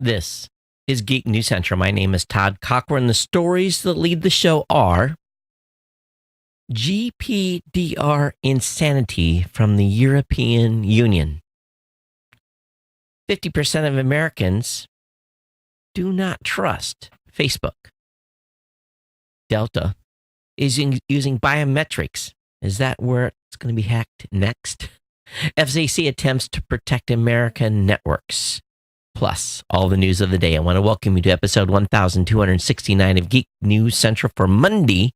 This is Geek News Central. My name is Todd Cochran. The stories that lead the show are GDPR insanity from the European Union. 50% of Americans do not trust Facebook. Delta is using biometrics. Is that where it's going to be hacked next? FCC attempts to protect American networks. Plus, all the news of the day. I want to welcome you to episode 1269 of Geek News Central for Monday,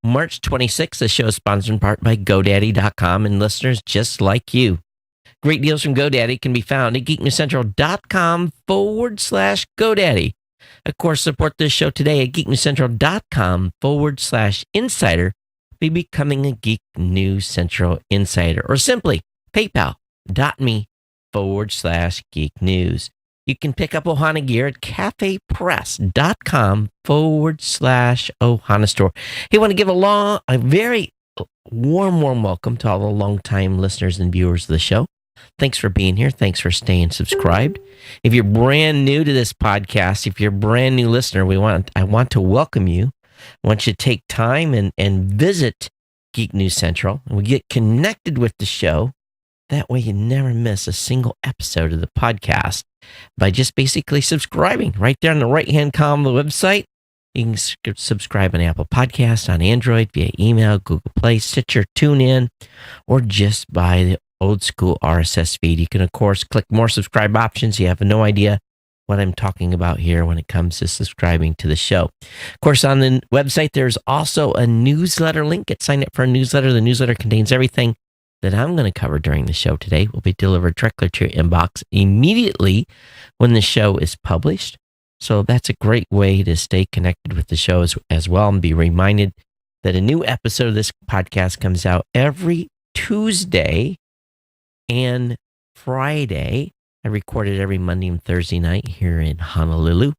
March 26th. The show is sponsored in part by GoDaddy.com and listeners just like you. Great deals from GoDaddy can be found at geeknewscentral.com/GoDaddy. Of course, support this show today at geeknewscentral.com/insider by becoming a Geek News Central insider, or simply paypal.me/Geek News. You can pick up Ohana gear at cafepress.com/Ohana store. Hey, I want to give a very warm welcome to all the longtime listeners and viewers of the show. Thanks for being here. Thanks for staying subscribed. If you're brand new to this podcast, if you're a brand new listener, I want to welcome you. I want you to take time and visit Geek News Central, and we get connected with the show. That way you never miss a single episode of the podcast by just basically subscribing. Right there on the right-hand column of the website, you can subscribe on Apple Podcasts, on Android, via email, Google Play, Stitcher, TuneIn, or just by the old school RSS feed. You can, of course, click more subscribe options. You have no idea what I'm talking about here when it comes to subscribing to the show. Of course, on the website, there's also a newsletter link. Get signed up for a newsletter. The newsletter contains everything that I'm going to cover during the show today will be delivered directly to your inbox immediately when the show is published. So that's a great way to stay connected with the show as well, and be reminded that a new episode of this podcast comes out every Tuesday and Friday. I record it every Monday and Thursday night here in Honolulu,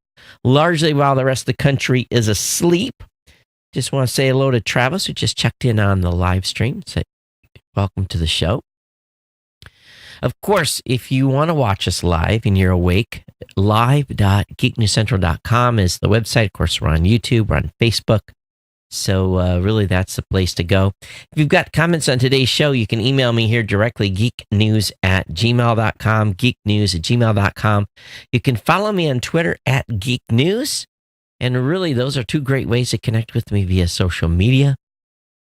largely while the rest of the country is asleep. Just want to say hello to Travis, who just checked in on the live stream. Welcome to the show. Of course, if you want to watch us live and you're awake, live.geeknewscentral.com is the website. Of course, we're on YouTube, we're on Facebook. So really, that's the place to go. If you've got comments on today's show, you can email me here directly, geeknews@gmail.com, geeknews@gmail.com. You can follow me on Twitter @geeknews. And really, those are two great ways to connect with me via social media.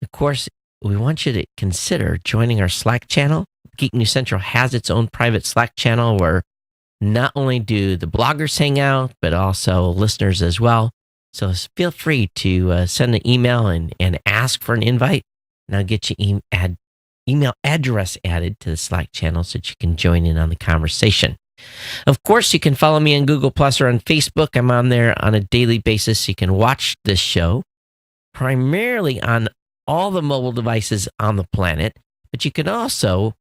Of course, we want you to consider joining our Slack channel. Geek News Central has its own private Slack channel where not only do the bloggers hang out, but also listeners as well. So feel free to send an email and ask for an invite, and I'll get your email address added to the Slack channel so that you can join in on the conversation. Of course, you can follow me on Google Plus or on Facebook. I'm on there on a daily basis. You can watch this show primarily on all the mobile devices on the planet, but you can also,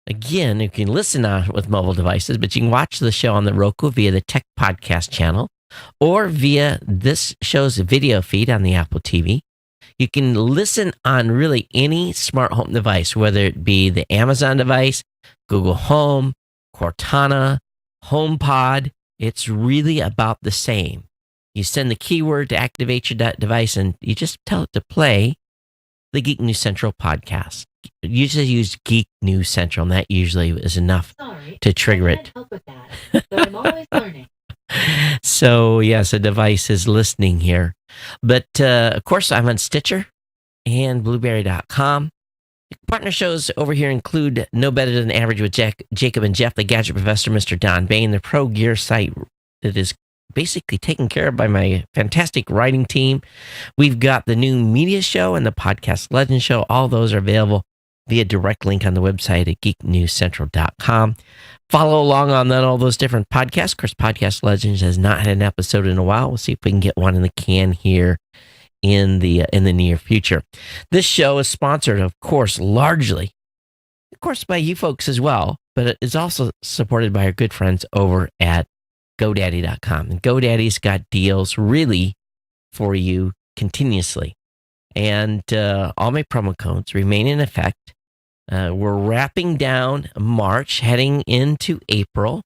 again, you can listen on with mobile devices, but you can watch the show on the Roku via the Tech Podcast channel or via this show's video feed on the Apple TV. You can listen on really any smart home device, whether it be the Amazon device, Google Home, Cortana, HomePod. It's really about the same. You send the keyword to activate your device, and you just tell it to play the Geek News Central podcast. You just use Geek News Central, and that usually is enough to trigger it. Help with that, but I'm always learning. So, yes, a device is listening here. But, of course, I'm on Stitcher and Blueberry.com. Partner shows over here include No Better Than Average with Jacob and Jeff, the Gadget Professor, Mr. Don Bain, the Pro Gear site that is basically taken care of by my fantastic writing team. We've got the new media show and the podcast Legend show. All those are available via direct link on the website at geeknewscentral.com. Follow along on all those different podcasts. Of course, Podcast Legends has not had an episode in a while. We'll see if we can get one in the can here in the near future. This show is sponsored, of course, largely, of course, by you folks as well, but it is also supported by our good friends over at GoDaddy.com. And GoDaddy's got deals really for you continuously. And all my promo codes remain in effect. We're wrapping down March, heading into April.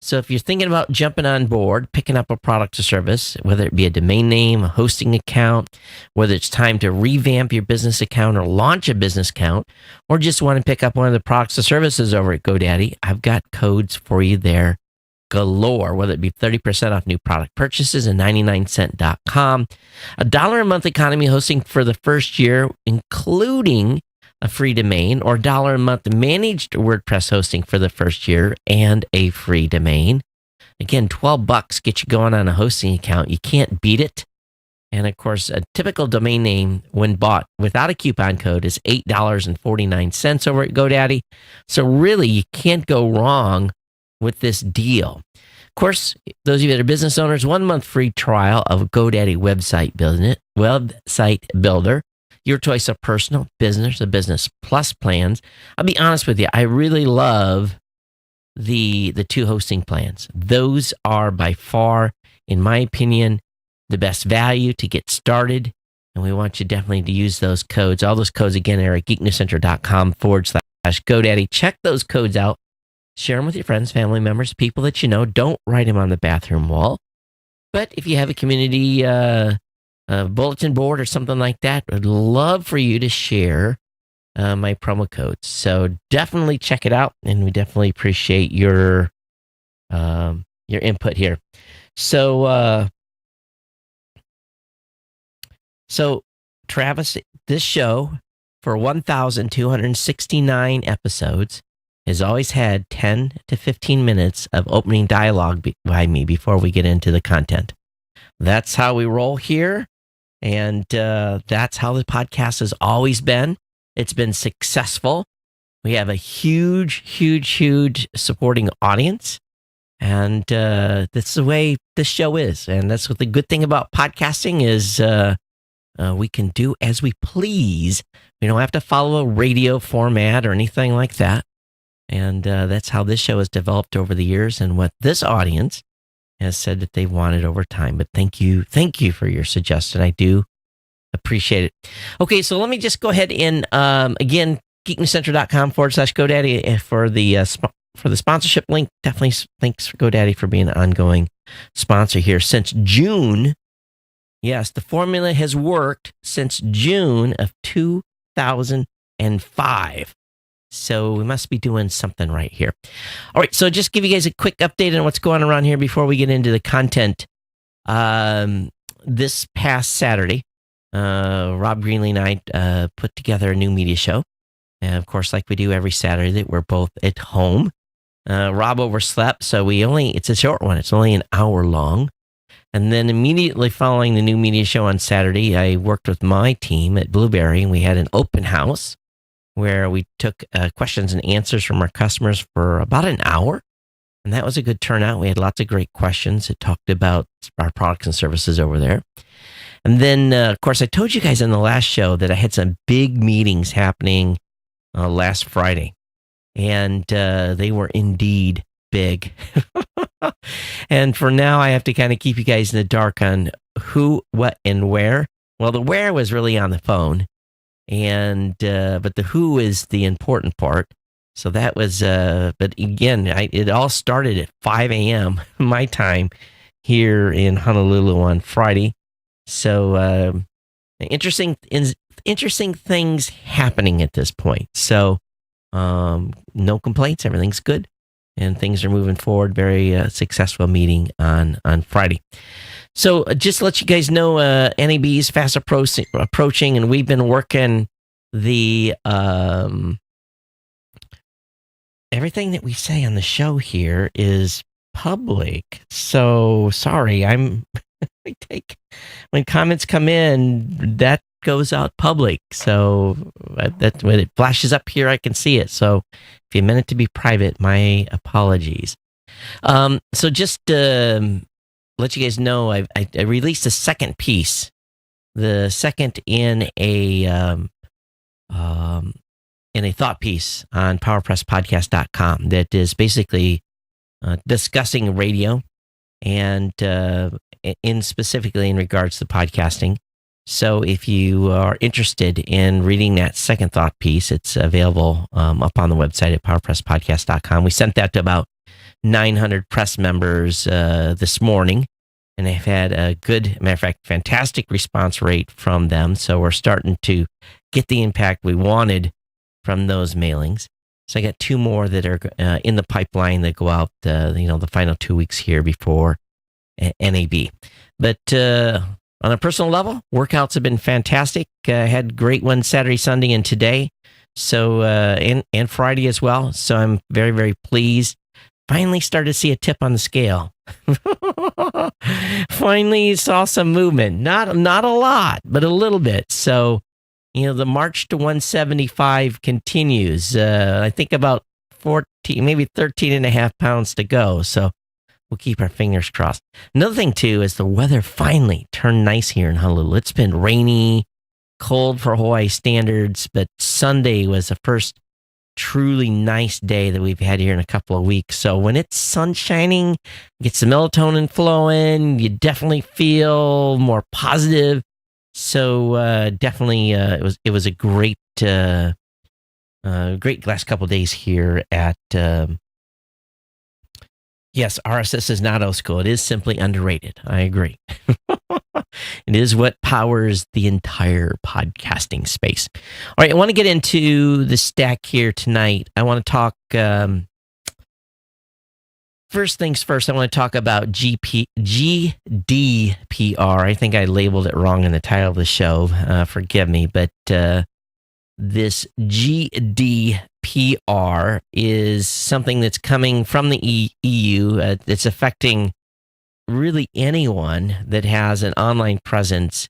So if you're thinking about jumping on board, picking up a product or service, whether it be a domain name, a hosting account, whether it's time to revamp your business account or launch a business account, or just want to pick up one of the products or services over at GoDaddy, I've got codes for you there galore, whether it be 30% off new product purchases and 99cent.com, $1 a month economy hosting for the first year, including a free domain, or $1 a month managed WordPress hosting for the first year and a free domain. Again, $12 get you going on a hosting account. You can't beat it. And of course, a typical domain name when bought without a coupon code is $8.49 over at GoDaddy. So really, you can't go wrong with this deal. Of course, those of you that are business owners, 1 month free trial of GoDaddy website builder. Your choice of personal, business, or business plus plans. I'll be honest with you, I really love the two hosting plans. Those are by far, in my opinion, the best value to get started. And we want you definitely to use those codes. All those codes, again, are at geeknewscenter.com/GoDaddy. Check those codes out. Share them with your friends, family members, people that you know. Don't write them on the bathroom wall. But if you have a community bulletin board or something like that, I'd love for you to share my promo codes. So definitely check it out, and we definitely appreciate your input here. So Travis, this show for 1,269 episodes has always had 10 to 15 minutes of opening dialogue by me before we get into the content. That's how we roll here, and that's how the podcast has always been. It's been successful. We have a huge supporting audience, and that's the way this show is. And that's what the good thing about podcasting is. We can do as we please. We don't have to follow a radio format or anything like that. And that's how this show has developed over the years, and what this audience has said that they wanted over time. But thank you for your suggestion. I do appreciate it. Okay, so let me just go ahead and again, geeknewscenter.com/GoDaddy for the sponsorship link. Definitely thanks for GoDaddy for being an ongoing sponsor here since June. Yes, the formula has worked since June of 2005. So we must be doing something right here. All right, so just give you guys a quick update on what's going around here before we get into the content. This past Saturday, Rob Greenlee and I put together a new media show. And of course, like we do every Saturday, that we're both at home. Rob overslept, so it's a short one. It's only an hour long. And then immediately following the new media show on Saturday, I worked with my team at Blueberry, and we had an open house where we took questions and answers from our customers for about an hour. And that was a good turnout. We had lots of great questions that talked about our products and services over there. And then, of course, I told you guys in the last show that I had some big meetings happening last Friday. And they were indeed big. And for now, I have to kind of keep you guys in the dark on who, what, and where. Well, the where was really on the phone. And but the who is the important part. So that was but again, it all started at 5 a.m. my time here in Honolulu on Friday. So interesting things happening at this point. So no complaints, everything's good, and things are moving forward. Very successful meeting on Friday. So just to let you guys know, NAB is fast approaching, and we've been working the everything that we say on the show here is public. So sorry, I take when comments come in, that goes out public. So that when it flashes up here, I can see it. So if you meant it to be private, my apologies. So just let you guys know, I released a second piece, the second in a thought piece on PowerPressPodcast.com that is basically discussing radio and specifically in regards to podcasting. So if you are interested in reading that second thought piece, it's available up on the website at PowerPressPodcast.com. We sent that to about 900 press members this morning, and they've had a good, matter of fact, fantastic response rate from them. So we're starting to get the impact we wanted from those mailings. So I got 2 more that are in the pipeline that go out, the final 2 weeks here before NAB. But on a personal level, workouts have been fantastic. Had great ones Saturday, Sunday, and today. So and Friday as well. So I'm very, very pleased. Finally started to see a tip on the scale. Finally saw some movement. Not a lot, but a little bit. So, the march to 175 continues. I think about 14, maybe 13 and a half pounds to go. So we'll keep our fingers crossed. Another thing, too, is the weather finally turned nice here in Honolulu. It's been rainy, cold for Hawaii standards, but Sunday was the first truly nice day that we've had here in a couple of weeks. So when it's sun shining, gets the melatonin flowing, you definitely feel more positive. So definitely, it was a great last couple of days here at. Yes, RSS is not old school. It is simply underrated. I agree. It is what powers the entire podcasting space. All right, I want to get into the stack here tonight. I want to talk, first things first, I want to talk about GDPR. I think I labeled it wrong in the title of the show. Forgive me, but this GDPR is something that's coming from the EU. It's affecting really anyone that has an online presence,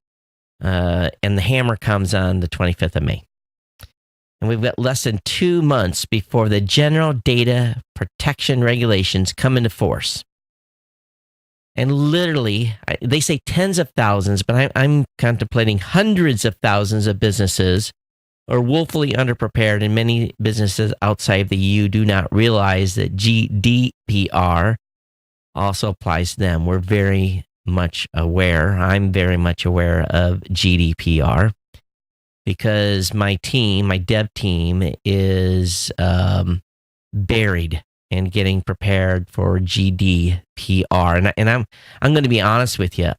and the hammer comes on the 25th of May. And we've got less than 2 months before the general data protection regulations come into force. And literally, they say tens of thousands, but I'm contemplating hundreds of thousands of businesses are woefully underprepared, and many businesses outside the EU do not realize that GDPR also applies to them. We're very much aware. I'm very much aware of GDPR because my dev team is buried in getting prepared for GDPR. And I'm going to be honest with you.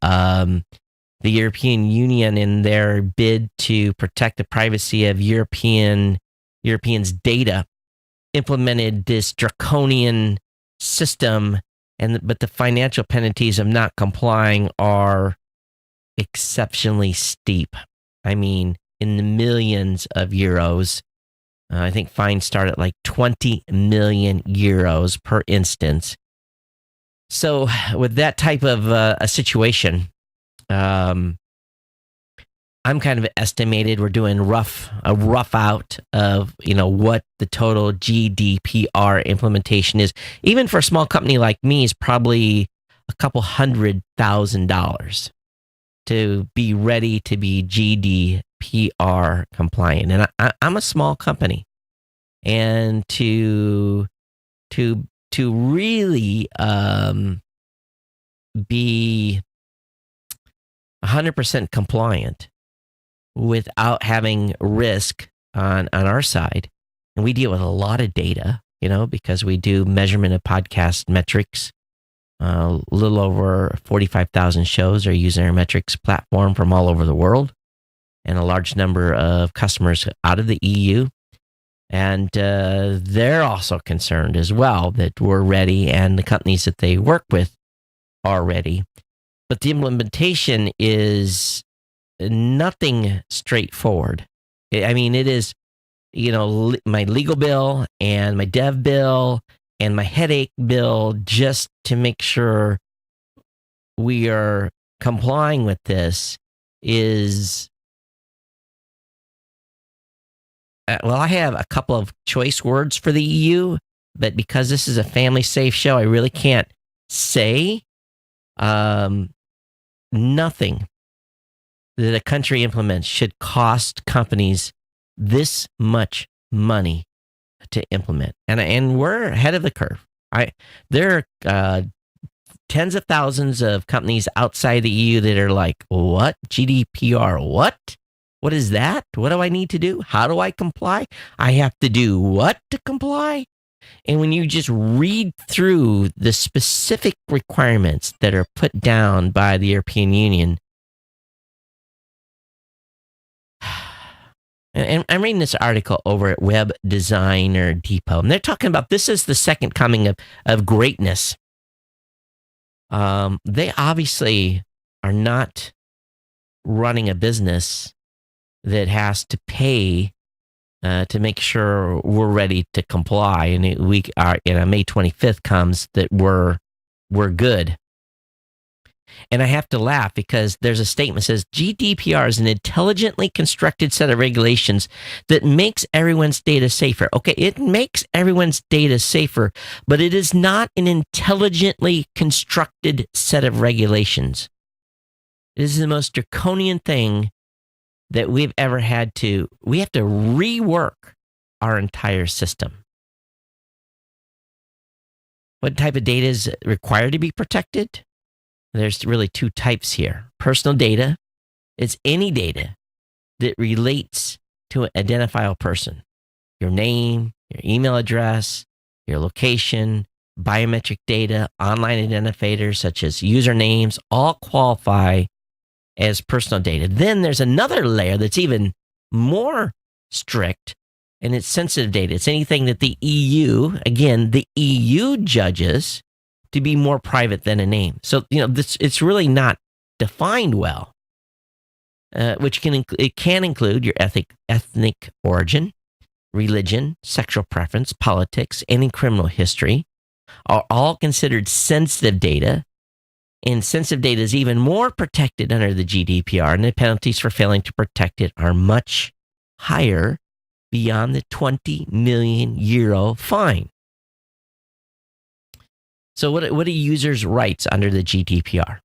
The European Union, in their bid to protect the privacy of Europeans' data, implemented this draconian system, but the financial penalties of not complying are exceptionally steep. I mean, in the millions of euros. I think fines start at like 20 million euros per instance. So with that type of a situation, I'm kind of estimated we're doing a rough out of what the total GDPR implementation is. Even for a small company like me, is probably a couple $100,000 to be ready to be GDPR compliant. And I'm a small company, and to really be 100% compliant without having risk on our side. And we deal with a lot of data, because we do measurement of podcast metrics. A little over 45,000 shows are using our metrics platform from all over the world, and a large number of customers out of the EU. And they're also concerned as well that we're ready, and the companies that they work with are ready. But the implementation is nothing straightforward. I mean, it is, my legal bill and my dev bill and my headache bill just to make sure we are complying with this is, I have a couple of choice words for the EU, but because this is a family-safe show, I really can't say. Nothing that a country implements should cost companies this much money to implement, and we're ahead of the curve. There are tens of thousands of companies outside the EU that are like, what? GDPR, what? What is that? What do I need to do? How do I comply? I have to do what to comply? And when you just read through the specific requirements that are put down by the European Union, and I'm reading this article over at Web Designer Depot, and they're talking about this is the second coming of greatness. They obviously are not running a business that has to pay to make sure we're ready to comply. And we are, May 25th comes that we're good. And I have to laugh because there's a statement that says GDPR is an intelligently constructed set of regulations that makes everyone's data safer. Okay, it makes everyone's data safer, but it is not an intelligently constructed set of regulations. It is the most draconian thing that we've ever had to. We have to rework our entire system. What type of data is required to be protected? There's really two types here. Personal data is any data that relates to an identifiable person. Your name, your email address, your location, biometric data, online identifiers such as usernames, all qualify as personal data. Then there's another layer that's even more strict, and it's sensitive data. It's anything that the EU, again, the EU judges to be more private than a name. So, it's really not defined well, which can include your ethnic origin, religion, sexual preference, politics, any criminal history, are all considered sensitive data. And sensitive data is even more protected under the GDPR, and the penalties for failing to protect it are much higher, beyond the 20 million euro fine. So what are users' rights under the GDPR?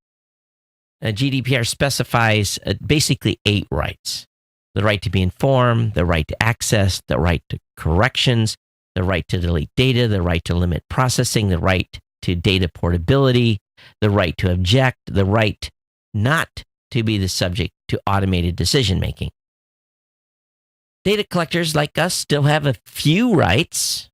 GDPR specifies basically 8 rights. The right to be informed, the right to access, the right to corrections, the right to delete data, the right to limit processing, the right to data portability, the right to object, the right not to be the subject to automated decision-making. Data collectors like us still have a few rights.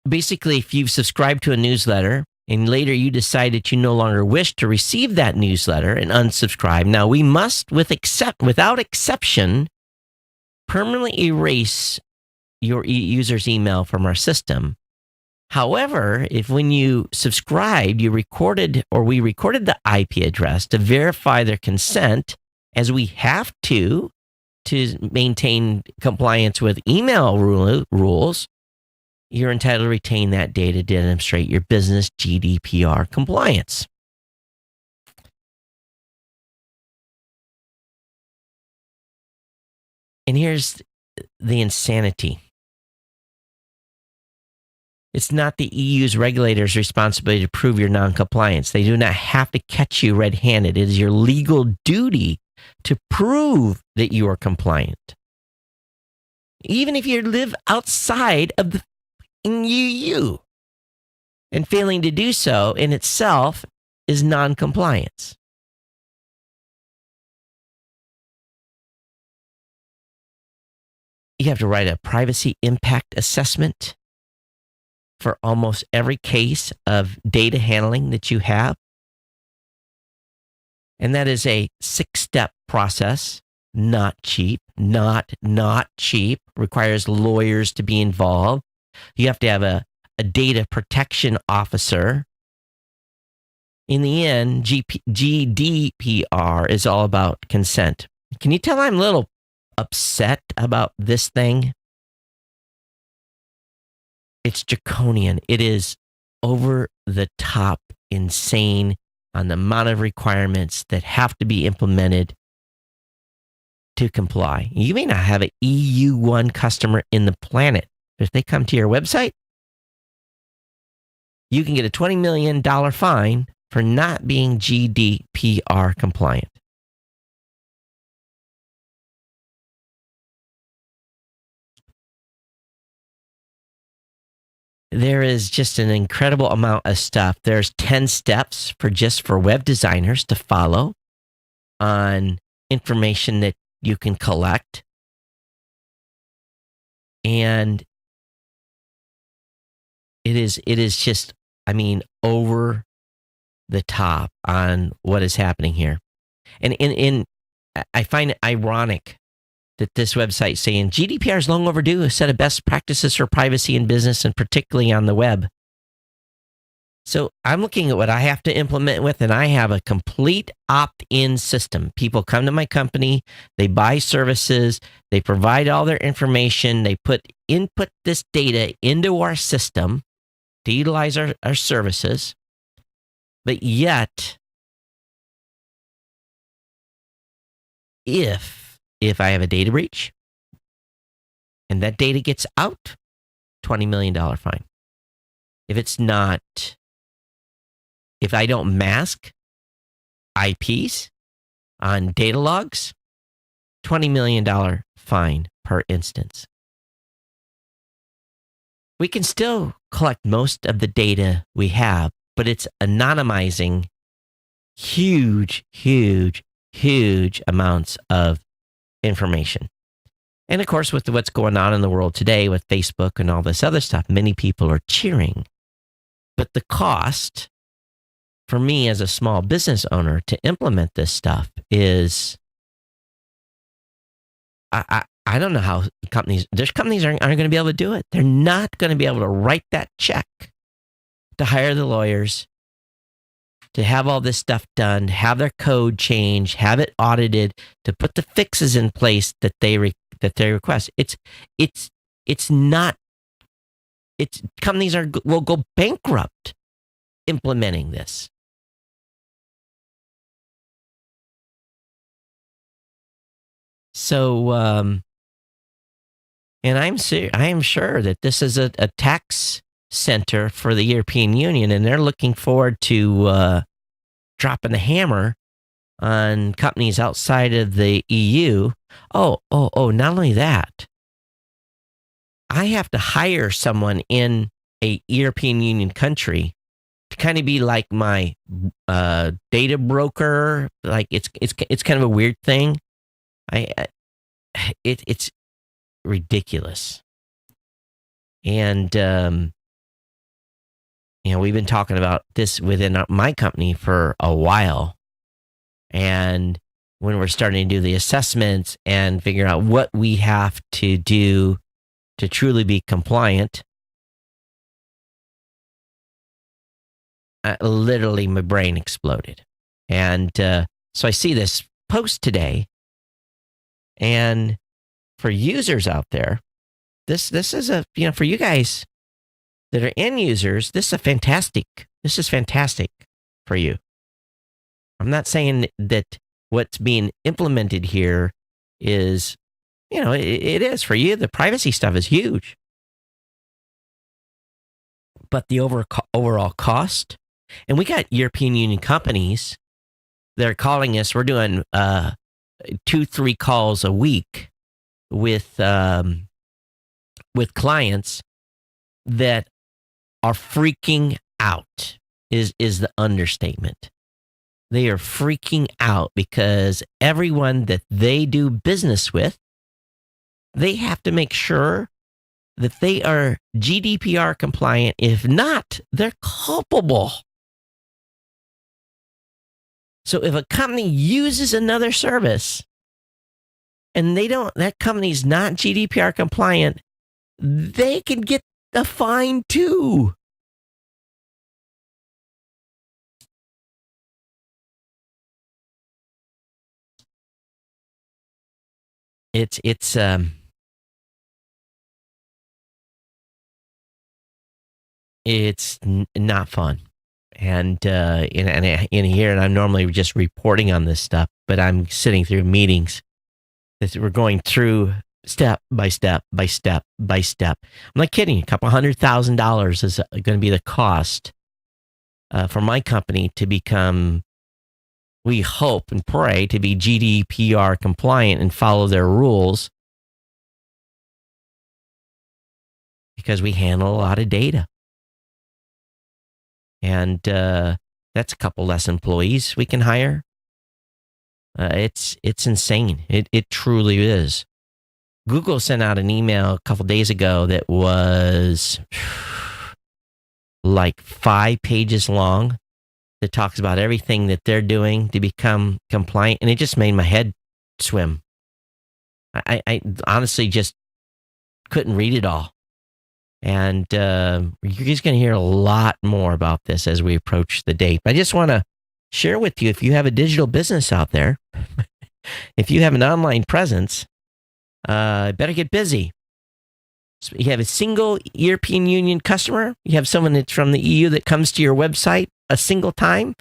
Basically, if you've subscribed to a newsletter and later you decide that you no longer wish to receive that newsletter and unsubscribe, now we must, without exception, permanently erase your user's email from our system. However, if when you subscribed, we recorded the IP address to verify their consent, as we have to maintain compliance with email rules, you're entitled to retain that data to demonstrate your business GDPR compliance. And here's the insanity. It's not the EU's regulators' responsibility to prove your noncompliance. They do not have to catch you red-handed. It is your legal duty to prove that you are compliant, even if you live outside of the EU. And failing to do so in itself is noncompliance. You have to write a privacy impact assessment for almost every case of data handling that you have. And that is a 6-step process. Not cheap, not cheap, requires lawyers to be involved. You have to have a data protection officer. In the end, GDPR is all about consent. Can you tell I'm a little upset about this thing? It's draconian. It is over the top insane on the amount of requirements that have to be implemented to comply. You may not have an EU1 customer in the planet, but if they come to your website, you can get a $20 million fine for not being GDPR compliant. There is just an incredible amount of stuff. There's 10 steps for web designers to follow on information that you can collect. And it is just, over the top on what is happening here. And I find it ironic that this website saying GDPR is long overdue, a set of best practices for privacy in business and particularly on the web. So I'm looking at what I have to implement with, and I have a complete opt-in system. People come to my company, they buy services, they provide all their information, they input this data into our system to utilize our services. But yet, if I have a data breach and that data gets out, $20 million fine. If it's not, if I don't mask IPs on data logs, $20 million fine per instance. We can still collect most of the data we have, but it's anonymizing huge amounts of information. And of course, with what's going on in the world today with Facebook and all this other stuff, many people are cheering. But the cost for me as a small business owner to implement this stuff is, I don't know how there's companies aren't going to be able to do it. They're not going to be able to write that check to hire the lawyers, to have all this stuff done, have their code changed, have it audited, to put the fixes in place that they request. Companies will go bankrupt implementing this. So, and I am sure that this is a tax center for the European Union, and they're looking forward to dropping the hammer on companies outside of the EU. Oh, not only that, I have to hire someone in a European Union country to kind of be like my data broker. Like it's kind of a weird thing. It's ridiculous. And we've been talking about this within my company for a while. And when we're starting to do the assessments and figure out what we have to do to truly be compliant, literally my brain exploded. And so I see this post today, and for users out there, this is for you guys that are end users, this is fantastic for you. I'm not saying that what's being implemented here is, it is for you. The privacy stuff is huge. But the overall cost, and we got European Union companies that are calling us. We're doing 2-3 calls a week with clients that are freaking out is the understatement. They are freaking out because everyone that they do business with, they have to make sure that they are GDPR compliant. If not, they're culpable. So if a company uses another service and that company's not GDPR compliant, they can get a fine too. It's not fun. And in here, and I'm normally just reporting on this stuff, but I'm sitting through meetings that we're going through step by step by step by step. I'm not kidding. $200,000 is going to be the cost for my company to become, we hope and pray, to be GDPR compliant and follow their rules, because we handle a lot of data. And that's a couple less employees we can hire. It's insane. It truly is. Google sent out an email a couple days ago that was like 5 pages long that talks about everything that they're doing to become compliant. And it just made my head swim. I honestly just couldn't read it all. And you're just going to hear a lot more about this as we approach the date. But I just want to share with you, if you have a digital business out there, if you have an online presence, better get busy. So you have a single European Union customer, you have someone that's from the EU that comes to your website a single time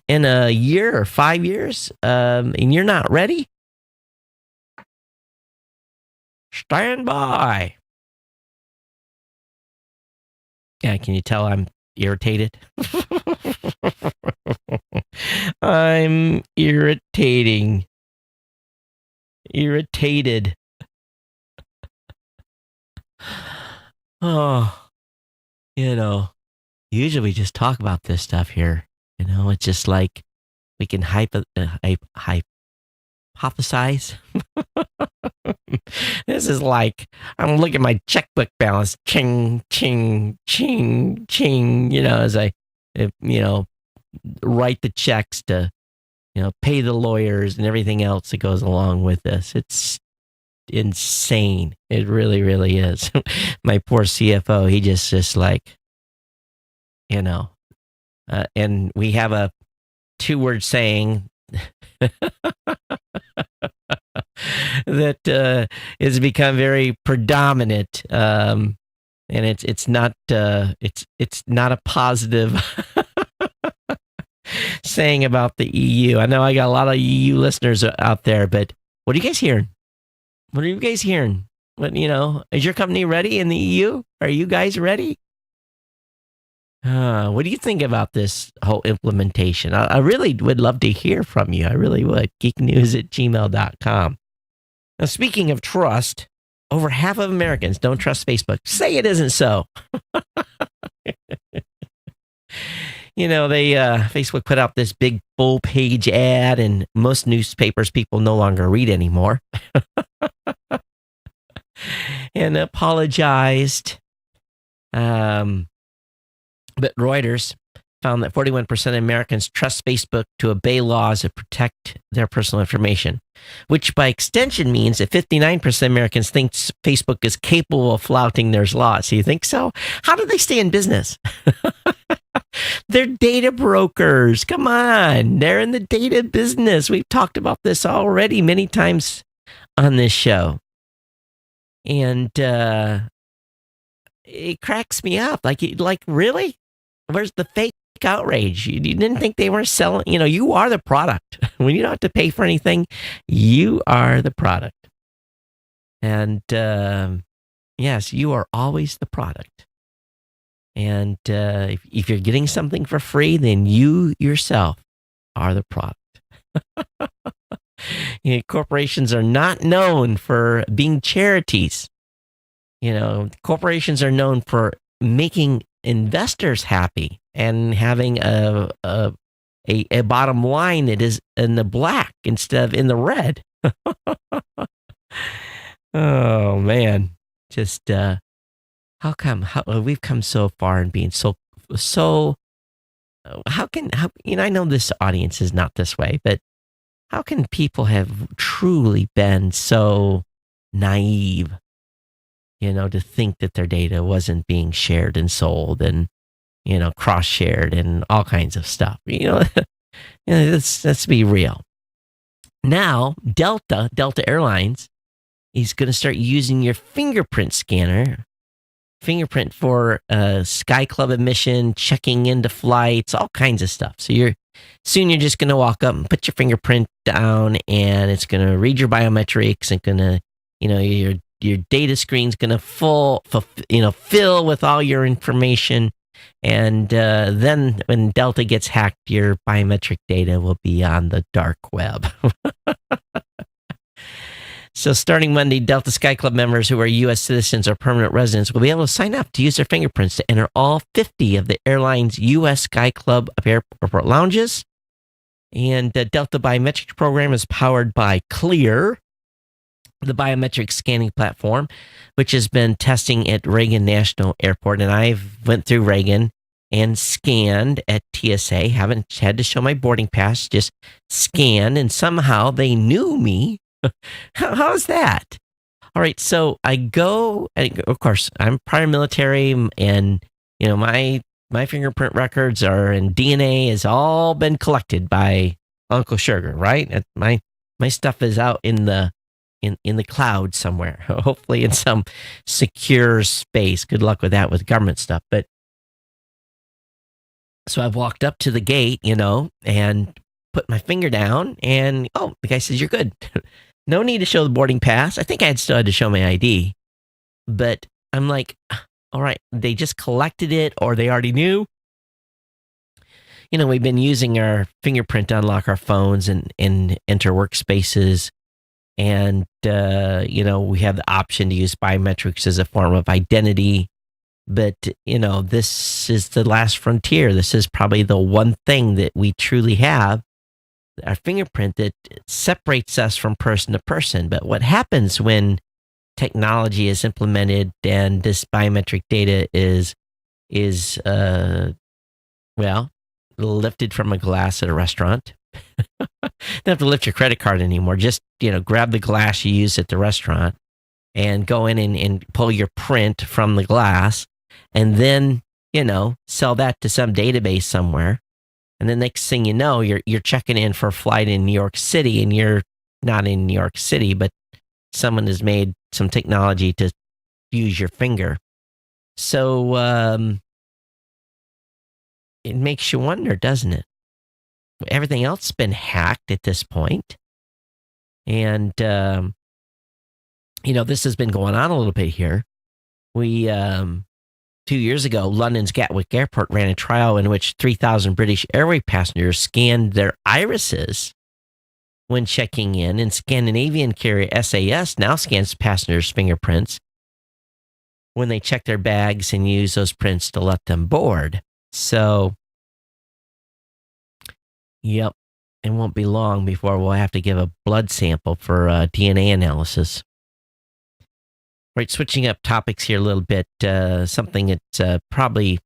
in a year or 5 years, and you're not ready, stand by. Yeah, can you tell I'm irritated? I'm irritated. Oh, usually we just talk about this stuff here. It's just like we can hypothesize. This is like I'm looking at my checkbook balance, ching, ching, ching, ching. As I, write the checks to, pay the lawyers and everything else that goes along with this. It's insane. It really, really is. My poor CFO, he just like, and we have a 2-word saying that has become very predominant, and it's not a positive saying about the EU. I know I got a lot of EU listeners out there, but what are you guys hearing? What, is your company ready in the EU? Are you guys ready? What do you think about this whole implementation? I really would love to hear from you. I really would. geeknews@gmail.com. Now, speaking of trust, over half of Americans don't trust Facebook. Say it isn't so. Facebook put out this big full-page ad, and most newspapers people no longer read anymore. And apologized. But Reuters found that 41% of Americans trust Facebook to obey laws that protect their personal information, which by extension means that 59% of Americans think Facebook is capable of flouting their laws. So you think so? How do they stay in business? They're data brokers. Come on. They're in the data business. We've talked about this already many times on this show. And it cracks me up. Like really? Where's the fake outrage? You didn't think they were selling, you are the product. When you don't have to pay for anything, you are the product. And yes, you are always the product. And if you're getting something for free, then you yourself are the product. Corporations are not known for being charities. Corporations are known for making investors happy and having a bottom line that is in the black instead of in the red. Oh man, just how we've come so far in being so how I know this audience is not this way, but how can people have truly been so naive, to think that their data wasn't being shared and sold and, cross-shared and all kinds of stuff? Let's be real. Now, Delta Airlines is going to start using your fingerprint for Sky Club admission, checking into flights, all kinds of stuff. So you're just going to walk up and put your fingerprint down, and it's going to read your biometrics and going to, your data screen's going to fill with all your information. And then when Delta gets hacked, your biometric data will be on the dark web. So starting Monday, Delta Sky Club members who are U.S. citizens or permanent residents will be able to sign up to use their fingerprints to enter all 50 of the airline's U.S. Sky Club airport lounges. And the Delta biometric program is powered by Clear. the biometric scanning platform, which has been testing at Reagan National Airport. And I've went through Reagan and scanned at TSA. Haven't had to show my boarding pass, just scanned, and somehow they knew me. How's that? All right, so I go, and of course, I'm prior military, and my fingerprint records are, and DNA has all been collected by Uncle Sugar, right? My stuff is out in the cloud somewhere, hopefully in some secure space. Good luck with that with government stuff. But so I've walked up to the gate, and put my finger down, and the guy says, "You're good." No need to show the boarding pass. I think I still had to show my ID, but I'm like, all right, they just collected it, or they already knew. We've been using our fingerprint to unlock our phones and enter workspaces. And, we have the option to use biometrics as a form of identity. But, this is the last frontier. This is probably the one thing that we truly have, our fingerprint, that separates us from person to person. But what happens when technology is implemented and this biometric data is lifted from a glass at a restaurant? Don't have to lift your credit card anymore. Just, grab the glass you use at the restaurant and go in and pull your print from the glass, and then, sell that to some database somewhere. And the next thing you know, you're checking in for a flight in New York City, and you're not in New York City, but someone has made some technology to use your finger. So it makes you wonder, doesn't it? Everything else has been hacked at this point. And, this has been going on a little bit here. We, 2 years ago, London's Gatwick Airport ran a trial in which 3,000 British Airways passengers scanned their irises when checking in, and Scandinavian carrier SAS now scans passengers' fingerprints when they check their bags and use those prints to let them board. So, yep, it won't be long before we'll have to give a blood sample for DNA analysis. Right, switching up topics here a little bit, something that's probably,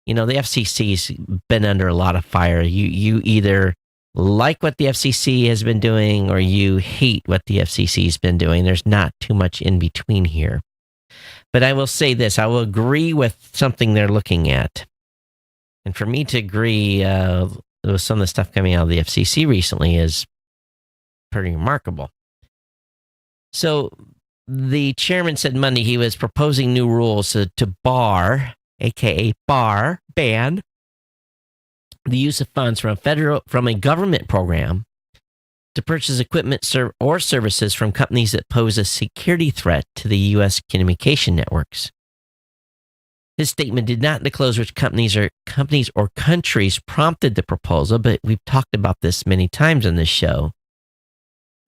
the FCC's been under a lot of fire. You either like what the FCC has been doing, or you hate what the FCC's been doing. There's not too much in between here. But I will say this, I will agree with something they're looking at. And for me to agree with some of the stuff coming out of the FCC recently is pretty remarkable. So the chairman said Monday he was proposing new rules to ban the use of funds from a government program to purchase equipment or services from companies that pose a security threat to the U.S. communication networks. His statement did not disclose which companies or countries prompted the proposal, but we've talked about this many times on this show,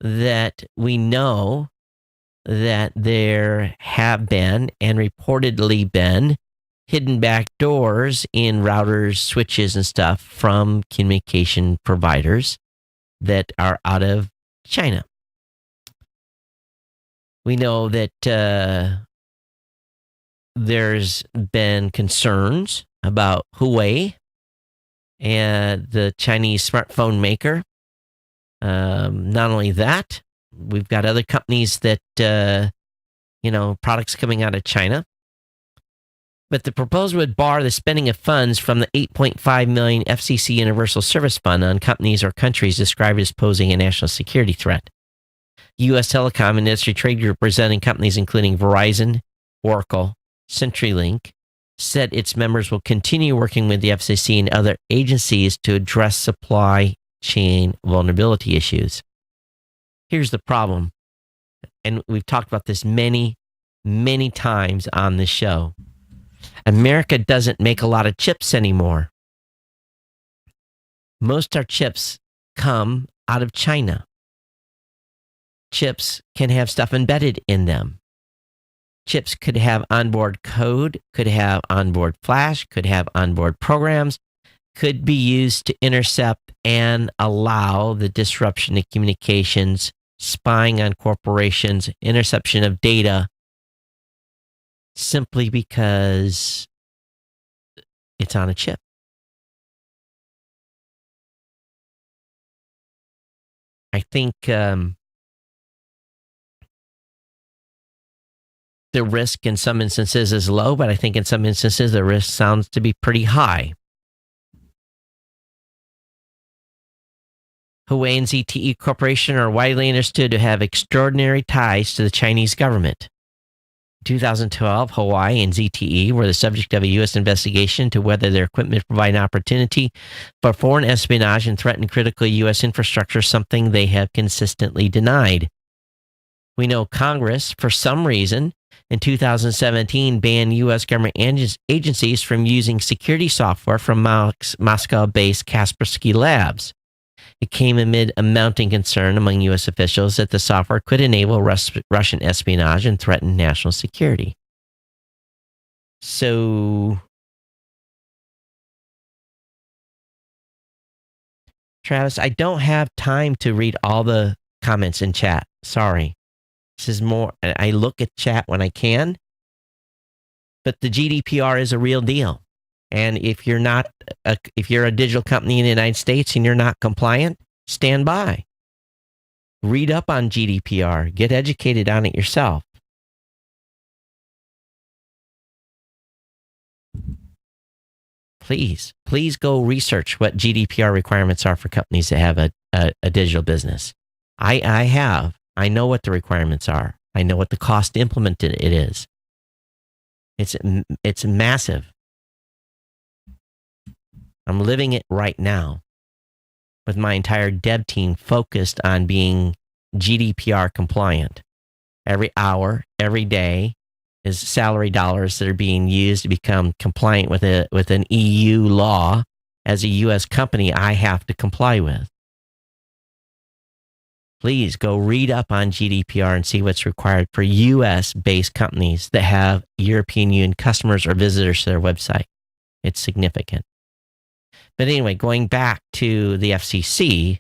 that we know that there have been and reportedly been hidden back doors in routers, switches, and stuff from communication providers that are out of China. We know that there's been concerns about Huawei and the Chinese smartphone maker. Not only that, we've got other companies that, products coming out of China. But the proposal would bar the spending of funds from the $8.5 million FCC Universal Service Fund on companies or countries described as posing a national security threat. U.S. Telecom Industry Trade Group, representing companies including Verizon, Oracle, CenturyLink, said its members will continue working with the FCC and other agencies to address supply chain vulnerability issues. Here's the problem, and we've talked about this many, many times on this show. America doesn't make a lot of chips anymore. Most of our chips come out of China. Chips can have stuff embedded in them. Chips could have onboard code, could have onboard flash, could have onboard programs, could be used to intercept and allow the disruption of communications spying on corporations, interception of data, simply because it's on a chip. I think the risk in some instances is low, but I think in some instances the risk sounds to be pretty high. Huawei and ZTE Corporation are widely understood to have extraordinary ties to the Chinese government. In 2012, Huawei and ZTE were the subject of a U.S. investigation into whether their equipment provided an opportunity for foreign espionage and threatened critical U.S. infrastructure, something they have consistently denied. We know Congress, for some reason, in 2017 banned U.S. government agencies from using security software from Moscow-based Kaspersky Labs. It came amid a mounting concern among U.S. officials that the software could enable Russian espionage and threaten national security. So, Travis, I don't have time to read all the comments in chat. Sorry. This is more, I look at chat when I can, but the GDPR is a real deal. And if you're a digital company in the United States and you're not compliant, stand by. Read up on GDPR. Get educated on it yourself. Please go research what GDPR requirements are for companies that have a digital business. I know what the requirements are. I know what the cost to implement it is. It's massive. I'm living it right now with my entire dev team focused on being GDPR compliant. Every hour, every day is salary dollars that are being used to become compliant with an EU law. As a U.S. company, I have to comply with. Please go read up on GDPR and see what's required for U.S.-based companies that have European Union customers or visitors to their website. It's significant. But anyway, going back to the FCC,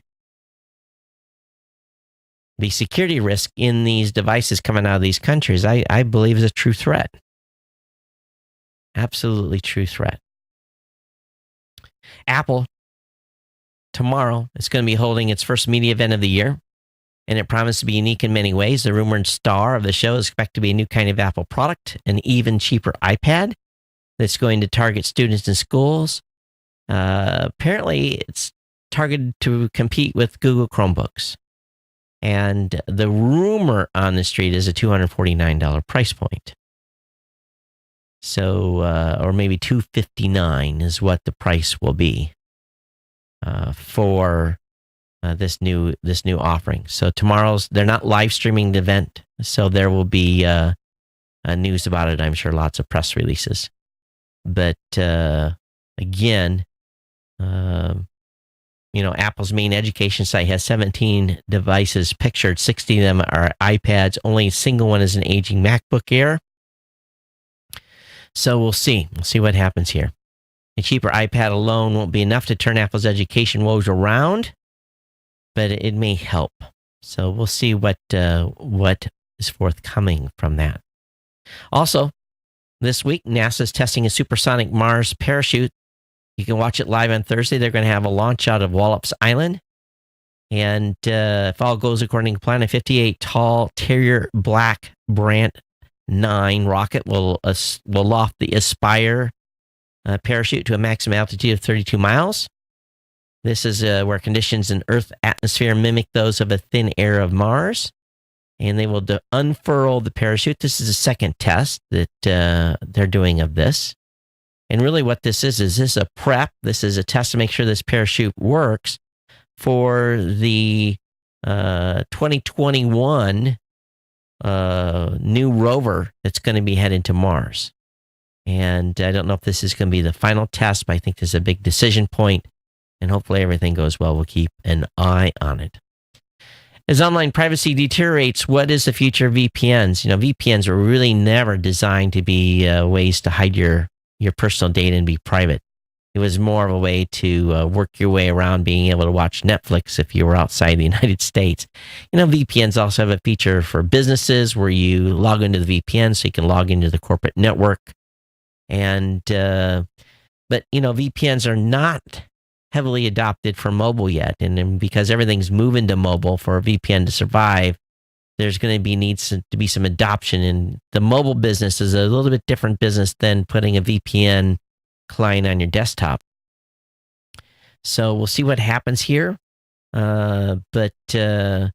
the security risk in these devices coming out of these countries, I believe is a true threat. Absolutely true threat. Apple, tomorrow, is going to be holding its first media event of the year, and it promises to be unique in many ways. The rumored star of the show is expected to be a new kind of Apple product, an even cheaper iPad that's going to target students in schools. Apparently, it's targeted to compete with Google Chromebooks. And the rumor on the street is a $249 price point. So, or maybe $259 is what the price will be for this new offering. So they're not live streaming the event, so there will be news about it. I'm sure lots of press releases. But again, Apple's main education site has 17 devices pictured. 60 of them are iPads. Only a single one is an aging MacBook Air. So we'll see. We'll see what happens here. A cheaper iPad alone won't be enough to turn Apple's education woes around, but it may help. So we'll see what is forthcoming from that. Also, this week, NASA's testing a supersonic Mars parachute. You can watch it live on Thursday. They're going to have a launch out of Wallops Island. And if all goes according to plan, a 58-tall Terrier Black Brant 9 rocket will loft the Aspire parachute to a maximum altitude of 32 miles. This is where conditions in Earth's atmosphere mimic those of a thin air of Mars. And they will unfurl the parachute. This is the second test that they're doing of this. And really what this is this a prep? This is a test to make sure this parachute works for the 2021 new rover that's going to be headed to Mars. And I don't know if this is going to be the final test, but I think this is a big decision point. And hopefully everything goes well. We'll keep an eye on it. As online privacy deteriorates, what is the future of VPNs? VPNs were really never designed to be ways to hide your personal data and be private. It was more of a way to work your way around being able to watch Netflix if you were outside the United States. VPNs also have a feature for businesses where you log into the VPN so you can log into the corporate network. And but VPNs are not heavily adopted for mobile yet, and then because everything's moving to mobile for a VPN to survive, there's going to be needs to be some adoption. And the mobile business is a little bit different business than putting a VPN client on your desktop. So we'll see what happens here. But the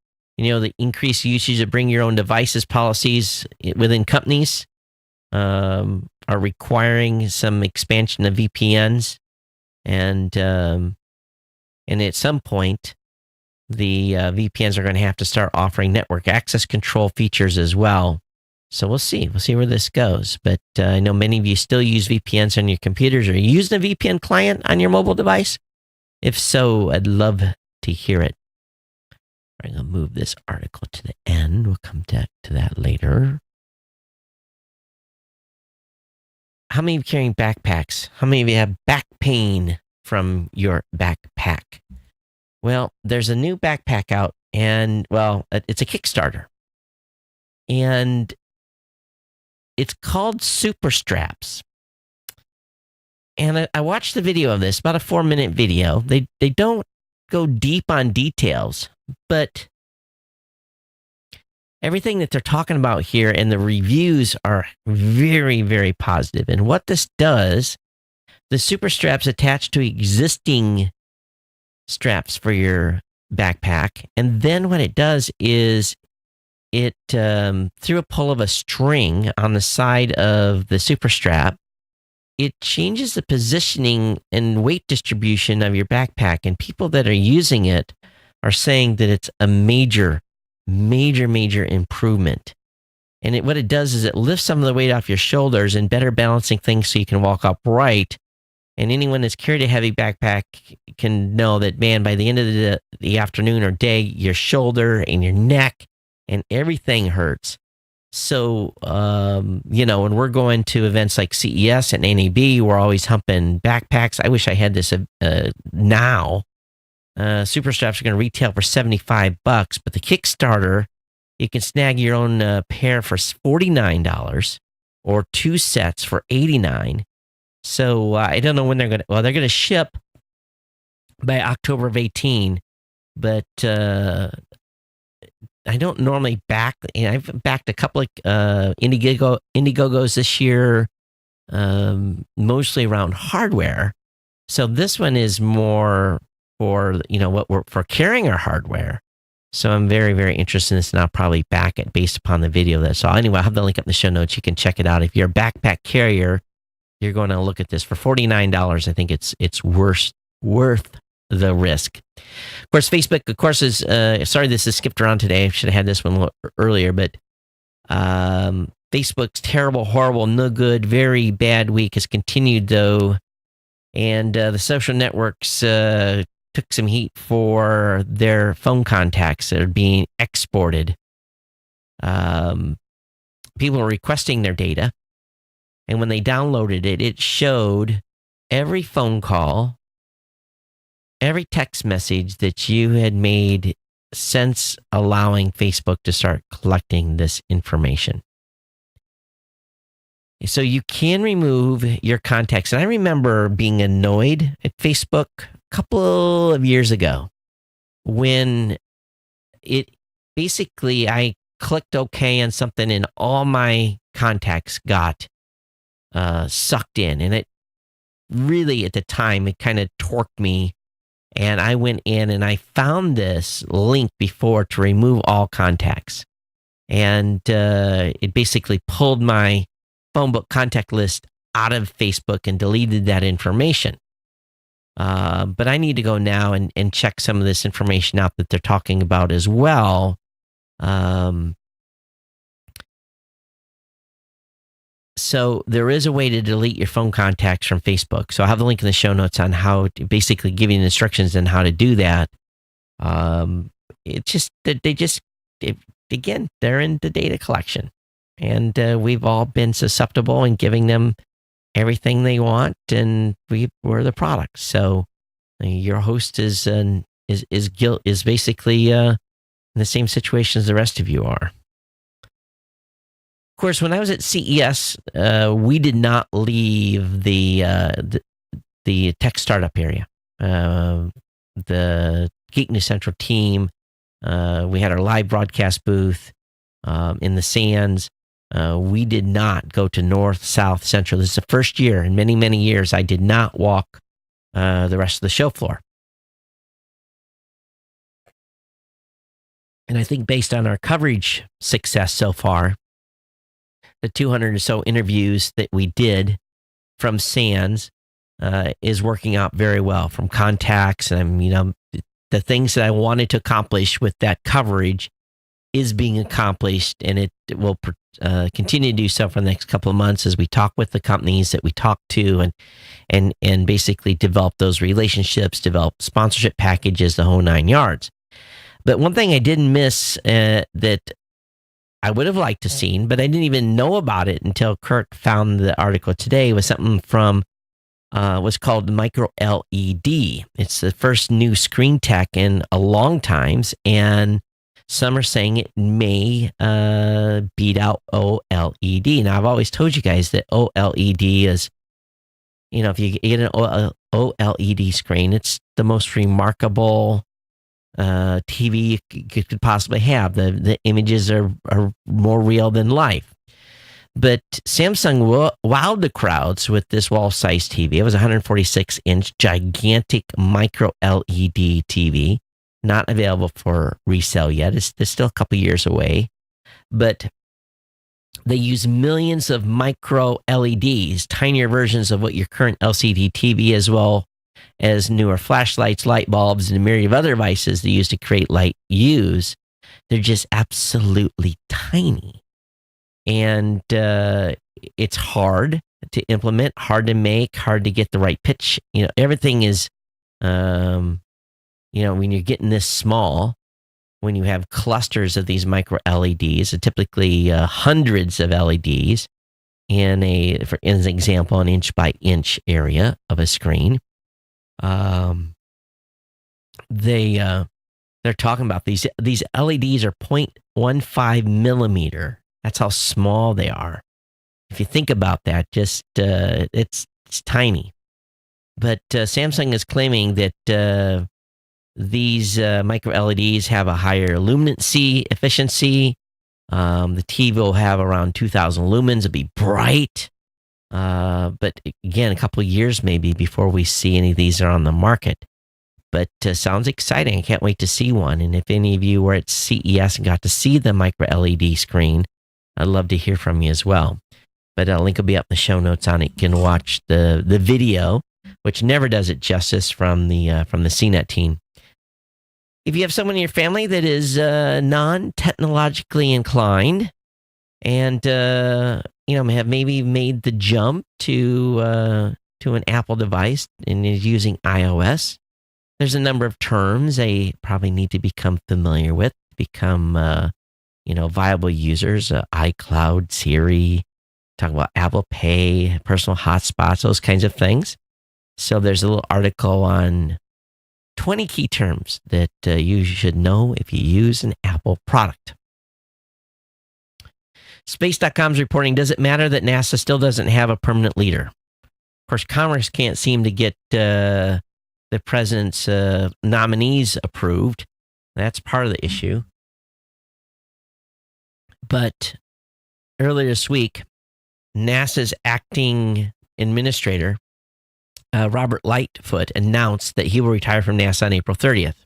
increased usage of bring your own devices policies within companies are requiring some expansion of VPNs, and at some point, the VPNs are going to have to start offering network access control features as well. So we'll see. We'll see where this goes. But I know many of you still use VPNs on your computers. Are you using a VPN client on your mobile device? If so, I'd love to hear it. I'm going to move this article to the end. We'll come back to that later. How many of you are carrying backpacks? How many of you have back pain from your backpack? Well, there's a new backpack out, and, it's a Kickstarter. And it's called Super Straps. And I watched the video of this, about a 4-minute video. They don't go deep on details, but everything that they're talking about here and the reviews are very, very positive. And what this does, the Super Straps attach to existing straps for your backpack. And then what it does is it, through a pull of a string on the side of the Super Strap, it changes the positioning and weight distribution of your backpack. And people that are using it are saying that it's a major improvement. And what it does is it lifts some of the weight off your shoulders and better balancing things so you can walk upright. And anyone that's carried a heavy backpack can know that, man, by the end of the afternoon or day, your shoulder and your neck and everything hurts. So, when we're going to events like CES and NAB, we're always humping backpacks. I wish I had this now. Super Straps are going to retail for $75, but the Kickstarter, you can snag your own pair for $49 or 2 sets for $89. So I don't know when they're going to, they're going to ship by October of 18, but I don't normally back, I've backed a couple of Indiegogos this year, mostly around hardware. So this one is more for, what we're for carrying our hardware. So I'm very, very interested in this, and I'll probably back it based upon the video that I saw. Anyway, I'll have the link up in the show notes. You can check it out. If you're a backpack carrier, you're going to look at this for $49. I think it's worth the risk. Of course, Facebook, is sorry this is skipped around today. I should have had this one a little earlier, but Facebook's terrible, horrible, no good, very bad week has continued though, and the social networks took some heat for their phone contacts that are being exported. People are requesting their data. And when they downloaded it, it showed every phone call, every text message that you had made since allowing Facebook to start collecting this information. So you can remove your contacts. And I remember being annoyed at Facebook a couple of years ago when I clicked OK on something and all my contacts got sucked in, and it really, at the time, it kind of torqued me, and I went in and I found this link before to remove all contacts, and it basically pulled my phone book contact list out of Facebook and deleted that information. But I need to go now and check some of this information out that they're talking about as well. So there is a way to delete your phone contacts from Facebook. So I'll have the link in the show notes on how to basically give you instructions on how to do that. It's just that again, they're in the data collection, and we've all been susceptible in giving them everything they want, and we're the product. So your host is basically in the same situation as the rest of you are. Of course, when I was at CES, we did not leave the tech startup area. The Geek News Central team, we had our live broadcast booth in the Sands. We did not go to North, South, Central. This is the first year in many, many years I did not walk the rest of the show floor. And I think based on our coverage success so far, the 200 or so interviews that we did from Sands is working out very well, from contacts and, the things that I wanted to accomplish with that coverage is being accomplished, and it will continue to do so for the next couple of months as we talk with the companies that we talk to and basically develop those relationships, develop sponsorship packages, the whole 9 yards. But one thing I didn't miss that I would have liked to seen, but I didn't even know about it until Kirk found the article today, was something from what's called micro LED. It's the first new screen tech in a long times, and some are saying it may beat out OLED. Now, I've always told you guys that OLED is, if you get an OLED screen, it's the most remarkable TV you could possibly have. The images are more real than life. But Samsung wowed the crowds with this wall-sized TV. It was a 146-inch gigantic micro LED TV, not available for resale yet. It's still a couple years away. But they use millions of micro LEDs, tinier versions of what your current LCD TV, as well as newer flashlights, light bulbs, and a myriad of other devices they use to create light use. They're just absolutely tiny. And it's hard to implement, hard to make, hard to get the right pitch. Everything is, when you're getting this small, when you have clusters of these micro LEDs, typically hundreds of LEDs for an example, an inch by inch area of a screen. They're talking about these LEDs are 0.15 millimeter. That's how small they are. If you think about that, just it's tiny. But Samsung is claiming that these micro LEDs have a higher luminancy efficiency. The TV will have around 2,000 lumens. It'll be bright. But again, a couple of years maybe before we see any of these are on the market. But sounds exciting. I can't wait to see one. And if any of you were at CES and got to see the micro LED screen, I'd love to hear from you as well. But a link will be up in the show notes on it. You can watch the video, which never does it justice, from the CNET team. If you have someone in your family that is non-technologically inclined and have maybe made the jump to an Apple device and is using iOS, there's a number of terms they probably need to become familiar with, become viable users. iCloud, Siri, talk about Apple Pay, personal hotspots, those kinds of things. So there's a little article on 20 key terms that you should know if you use an Apple product. Space.com's reporting, does it matter that NASA still doesn't have a permanent leader? Of course, Congress can't seem to get the president's nominees approved. That's part of the issue. But earlier this week, NASA's acting administrator, Robert Lightfoot, announced that he will retire from NASA on April 30th.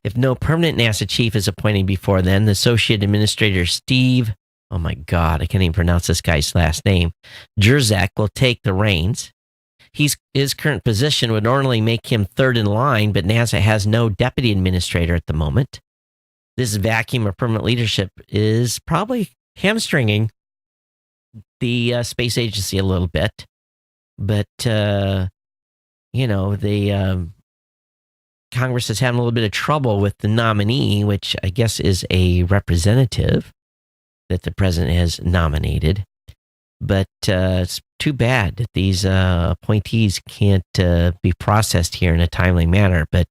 If no permanent NASA chief is appointed before then, the Associate Administrator Steve, oh my God, I can't even pronounce this guy's last name, Jerzak, will take the reins. His current position would normally make him third in line, but NASA has no deputy administrator at the moment. This vacuum of permanent leadership is probably hamstringing the space agency a little bit. But, Congress is having a little bit of trouble with the nominee, which I guess is a representative that the president has nominated. But it's too bad that these appointees can't be processed here in a timely manner. But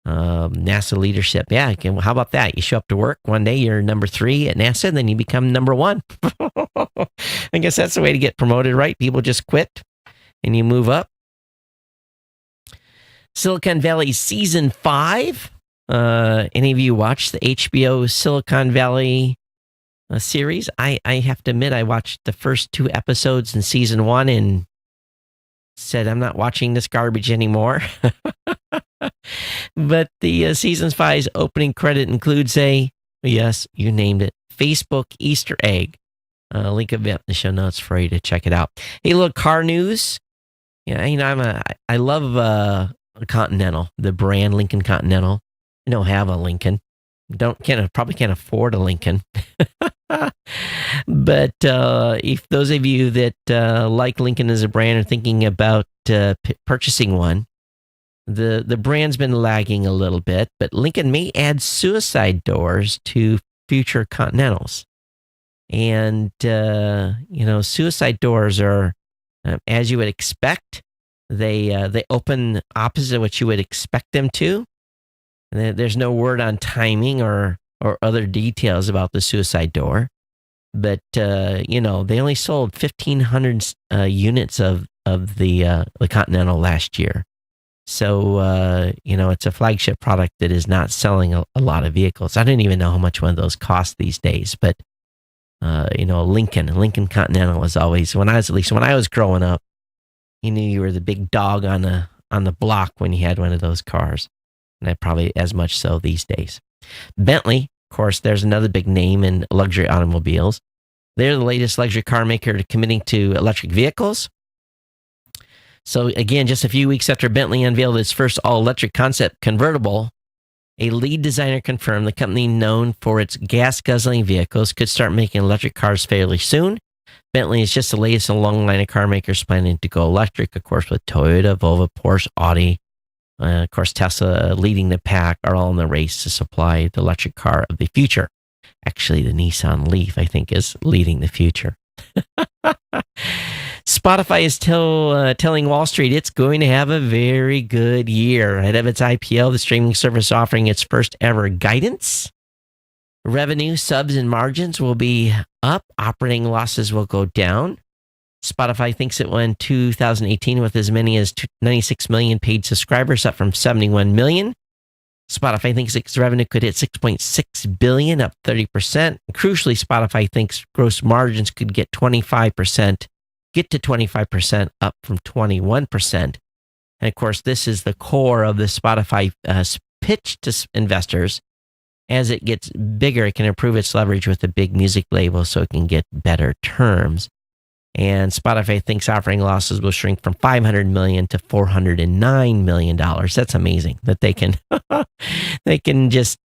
NASA leadership, yeah, how about that? You show up to work one day, you're number 3 at NASA, and then you become number 1. I guess that's the way to get promoted, right? People just quit and you move up. Silicon Valley Season 5. Any of you watch the HBO Silicon Valley series? I have to admit, I watched the first 2 episodes in Season 1 and said, I'm not watching this garbage anymore. But the Season 5's opening credit includes yes, you named it, Facebook Easter egg. Link of it in the show notes for you to check it out. Hey, little car news. Yeah, I love a Continental, the brand Lincoln Continental. I don't have a Lincoln. Probably can't afford a Lincoln. But if those of you that like Lincoln as a brand are thinking about purchasing one, the brand's been lagging a little bit, but Lincoln may add suicide doors to future Continentals. And, suicide doors are, as you would expect, they open opposite what you would expect them to. There's no word on timing or other details about the suicide door. But, they only sold 1,500 units of the Continental last year. So, it's a flagship product that is not selling a lot of vehicles. I don't even know how much one of those costs these days. But, Lincoln Continental was always, when I was growing up, you knew you were the big dog on the block when you had one of those cars. And probably as much so these days. Bentley, of course, there's another big name in luxury automobiles. They're the latest luxury car maker committing to electric vehicles. So again, just a few weeks after Bentley unveiled its first all-electric concept convertible, a lead designer confirmed the company, known for its gas-guzzling vehicles, could start making electric cars fairly soon. Bentley is just the latest in a long line of car makers planning to go electric, of course, with Toyota, Volvo, Porsche, Audi. Of course, Tesla leading the pack are all in the race to supply the electric car of the future. Actually, the Nissan Leaf, I think, is leading the future. Spotify is telling Wall Street it's going to have a very good year. Ahead of its IPO, the streaming service offering its first ever guidance. Revenue, subs, and margins will be up. Operating losses will go down. Spotify thinks it will end 2018 with as many as 96 million paid subscribers, up from 71 million. Spotify thinks its revenue could hit $6.6 billion, up 30%. Crucially, Spotify thinks gross margins could get to 25%, up from 21%. And of course, this is the core of the Spotify pitch to investors. As it gets bigger, it can improve its leverage with the big music label so it can get better terms. And Spotify thinks operating losses will shrink from $500 million to $409 million. That's amazing that they can just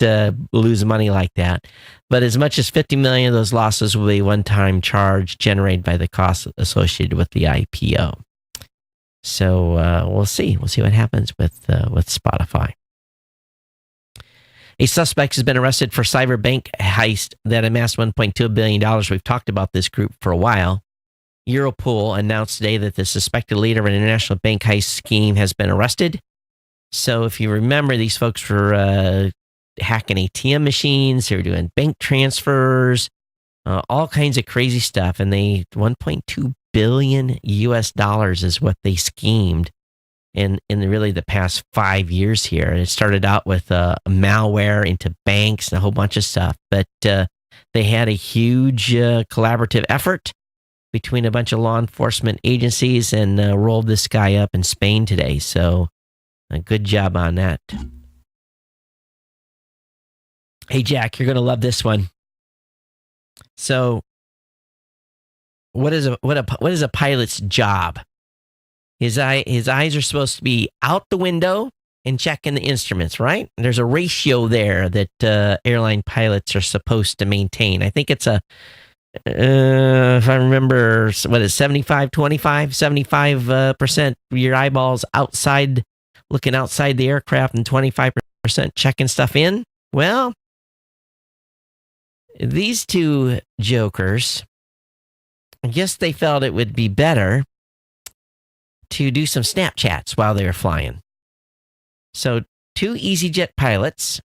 lose money like that. But as much as $50 million of those losses will be one-time charge generated by the costs associated with the IPO. So we'll see. We'll see what happens with Spotify. A suspect has been arrested for cyberbank heist that amassed $1.2 billion. We've talked about this group for a while. Europol announced today that the suspected leader of an international bank heist scheme has been arrested. So if you remember, these folks were hacking ATM machines, they were doing bank transfers, all kinds of crazy stuff. And $1.2 billion US is what they schemed in really the past 5 years here. And it started out with malware into banks and a whole bunch of stuff. But they had a huge collaborative effort between a bunch of law enforcement agencies and rolled this guy up in Spain today. So a good job on that. Hey, Jack, you're going to love this one. So what is a pilot's job? His eyes are supposed to be out the window and checking the instruments, right? There's a ratio there that airline pilots are supposed to maintain. I think it's if I remember, what is 75, 25, 75% your eyeballs outside, looking outside the aircraft, and 25% checking stuff in. Well, these two jokers I guess they felt it would be better to do some Snapchats while they were flying. So 2 EasyJet pilots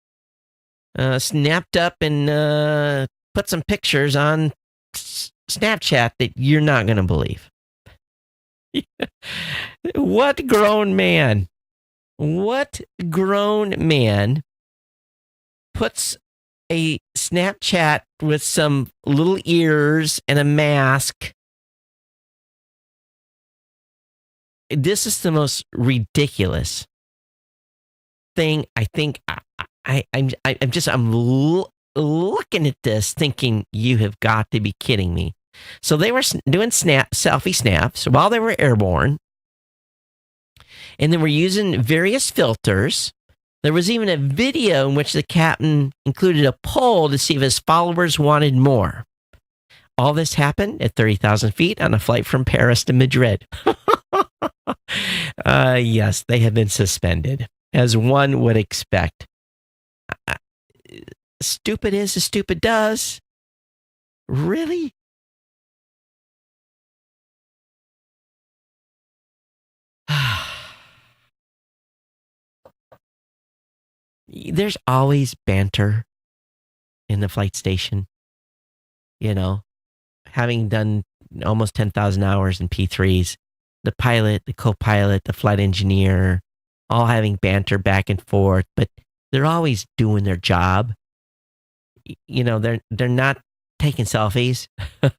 snapped up and put some pictures on Snapchat that you're not going to believe. What grown man puts a Snapchat with some little ears and a mask? This is the most ridiculous thing. I think I'm looking at this thinking, you have got to be kidding me. So they were doing selfie snaps while they were airborne, and they were using various filters. There was even a video in which the captain included a poll to see if his followers wanted more. All this happened at 30,000 feet on a flight from Paris to Madrid. Yes, they have been suspended, as one would expect. Stupid is as stupid does. Really? There's always banter in the flight station. You know, having done almost 10,000 hours in P3s, the pilot, the co-pilot, the flight engineer, all having banter back and forth, but they're always doing their job. You know, they're not taking selfies. Oh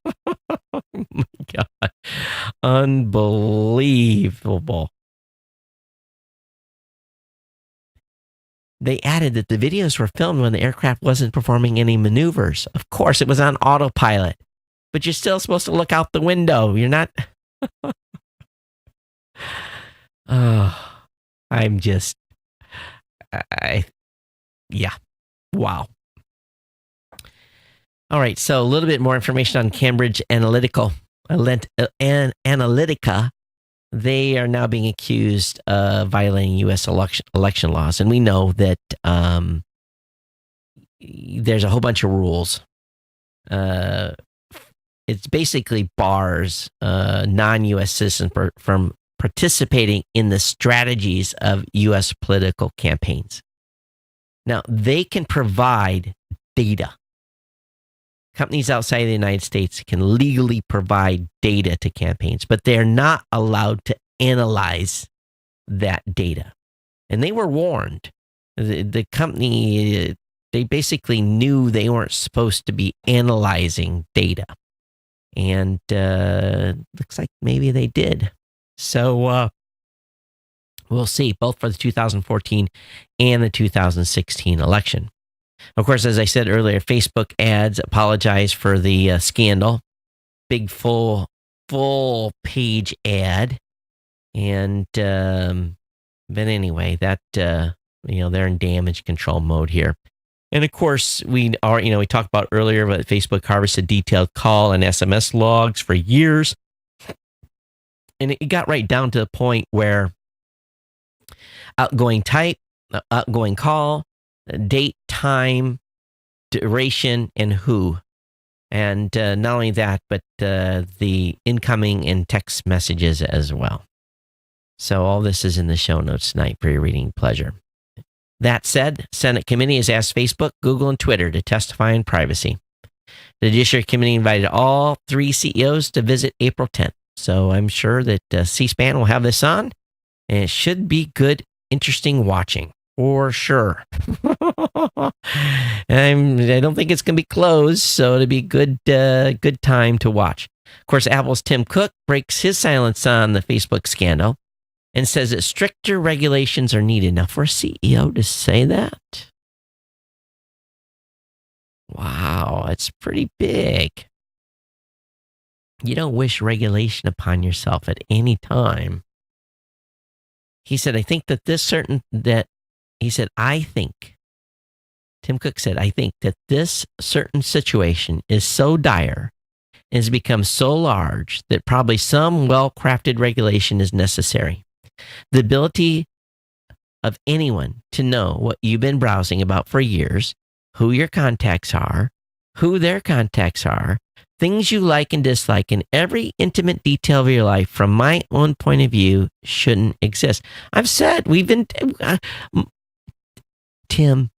my God. Unbelievable. They added that the videos were filmed when the aircraft wasn't performing any maneuvers. Of course, it was on autopilot, but you're still supposed to look out the window. You're not. Oh, yeah. Wow. All right, so a little bit more information on Cambridge Analytica. They are now being accused of violating U.S. election laws, and we know that there's a whole bunch of rules. It's basically bars non-U.S. citizens from participating in the strategies of U.S. political campaigns. Now, they can provide data. Companies outside of the United States can legally provide data to campaigns, but they're not allowed to analyze that data. And they were warned. The company, they basically knew they weren't supposed to be analyzing data. And looks like maybe they did. So we'll see, both for the 2014 and the 2016 election. Of course, as I said earlier, Facebook ads apologize for the scandal. Big full page ad. And but anyway, that they're in damage control mode here. And of course, we talked about earlier that Facebook harvested detailed call and SMS logs for years. And it got right down to the point where outgoing type, outgoing call, date, time, duration, and who. And not only that, but the incoming and text messages as well. So all this is in the show notes tonight for your reading pleasure. That said, Senate committee has asked Facebook, Google, and Twitter to testify on privacy. The Judiciary Committee invited all 3 CEOs to visit April 10th. So I'm sure that C-SPAN will have this on, and it should be good, interesting watching. For sure. I don't think it's going to be closed, so it'll be good time to watch. Of course, Apple's Tim Cook breaks his silence on the Facebook scandal and says that stricter regulations are needed. Now, for a CEO to say that, wow, it's pretty big. You don't wish regulation upon yourself at any time. He said, Tim Cook said, I think that this certain situation is so dire and has become so large that probably some well-crafted regulation is necessary. The ability of anyone to know what you've been browsing about for years, who your contacts are, who their contacts are, things you like and dislike, and every intimate detail of your life from my own point of view shouldn't exist. I've said, we've been, Tim,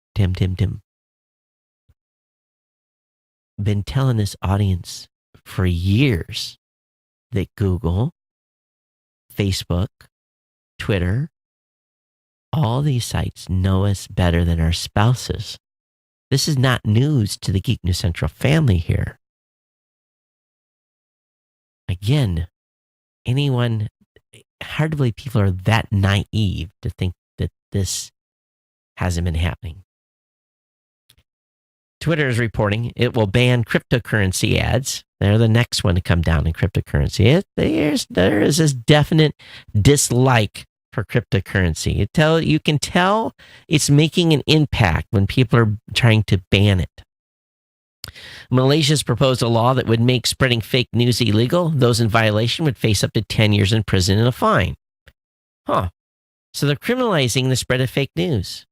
been telling this audience for years that Google, Facebook, Twitter, all these sites know us better than our spouses. This is not news to the Geek News Central family here. Again, hard to believe people are that naive to think that this hasn't been happening. Twitter is reporting it will ban cryptocurrency ads. They're the next one to come down in cryptocurrency. There is this definite dislike for cryptocurrency. You can tell it's making an impact when people are trying to ban it. Malaysia's proposed a law that would make spreading fake news illegal. Those in violation would face up to 10 years in prison and a fine. So they're criminalizing the spread of fake news.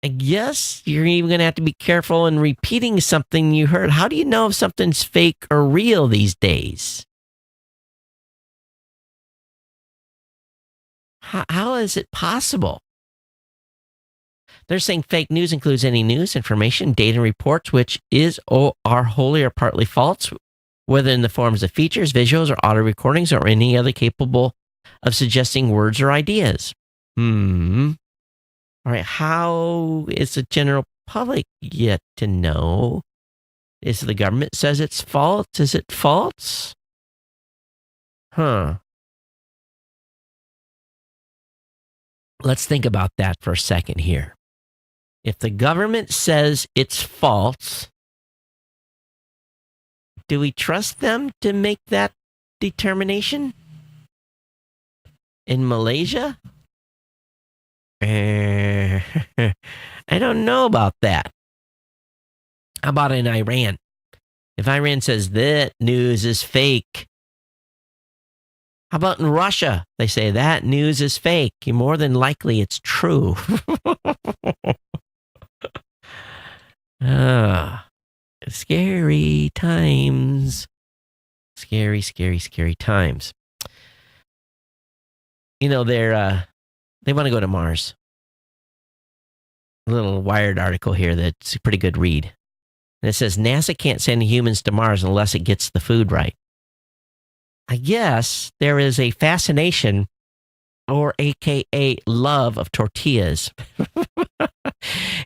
I guess you're even going to have to be careful in repeating something you heard. How do you know if something's fake or real these days? How is it possible? They're saying fake news includes any news, information, data, and reports which are wholly or partly false, whether in the forms of features, visuals, or audio recordings, or any other capable of suggesting words or ideas. All right, how is the general public yet to know? Is the government says it's false? Is it false? Let's think about that for a second here. If the government says it's false, do we trust them to make that determination? In Malaysia? I don't know about that. How about in Iran? If Iran says that news is fake. How about in Russia? They say that news is fake. More than likely it's true. Scary times. Scary times. They want to go to Mars. A little Wired article here that's a pretty good read. And it says NASA can't send humans to Mars unless it gets the food right. I guess there is a fascination, or AKA love, of tortillas.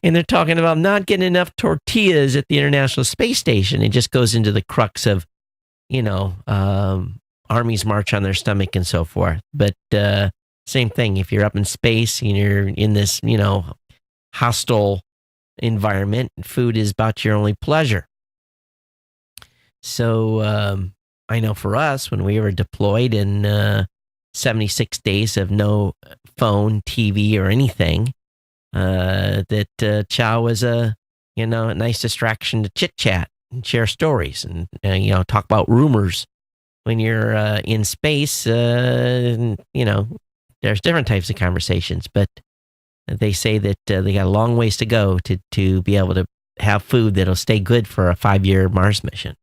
And they're talking about not getting enough tortillas at the International Space Station. It just goes into the crux of, armies march on their stomach and so forth. But same thing, if you're up in space and you're in this, hostile environment, food is about your only pleasure. So I know for us, when we were deployed in 76 days of no phone, TV, or anything, that chow was a nice distraction to chit chat and share stories and talk about rumors. When you're in space, there's different types of conversations, but they say that they got a long ways to go to be able to have food that'll stay good for a 5-year Mars mission.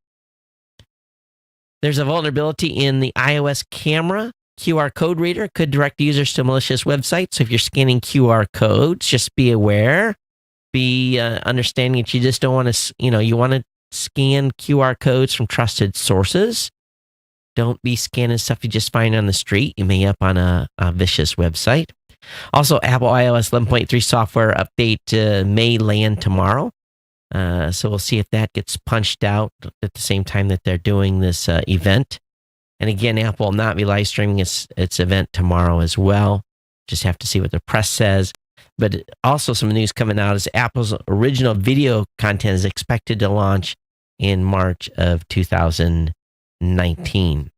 There's a vulnerability in the iOS camera. QR code reader could direct users to malicious websites. So if you're scanning QR codes, just be aware. Be understanding that you just don't want to, you want to scan QR codes from trusted sources. Don't be scanning stuff you just find on the street. You may up on a vicious website. Also, Apple iOS 11.3 software update may land tomorrow. So we'll see if that gets punched out at the same time that they're doing this event. And again, Apple will not be live streaming its event tomorrow as well. Just have to see what the press says. But also some news coming out is Apple's original video content is expected to launch in March of 2019.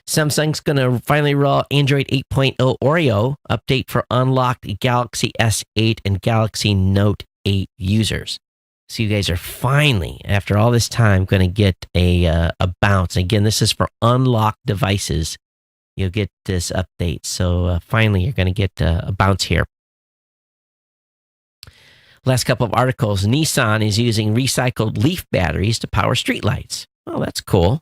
Samsung's going to finally roll out Android 8.0 Oreo update for unlocked Galaxy S8 and Galaxy Note 8 users. So you guys are finally, after all this time, going to get a bounce. Again, this is for unlocked devices. You'll get this update. So finally, you're going to get a bounce here. Last couple of articles. Nissan is using recycled leaf batteries to power streetlights. Oh, that's cool.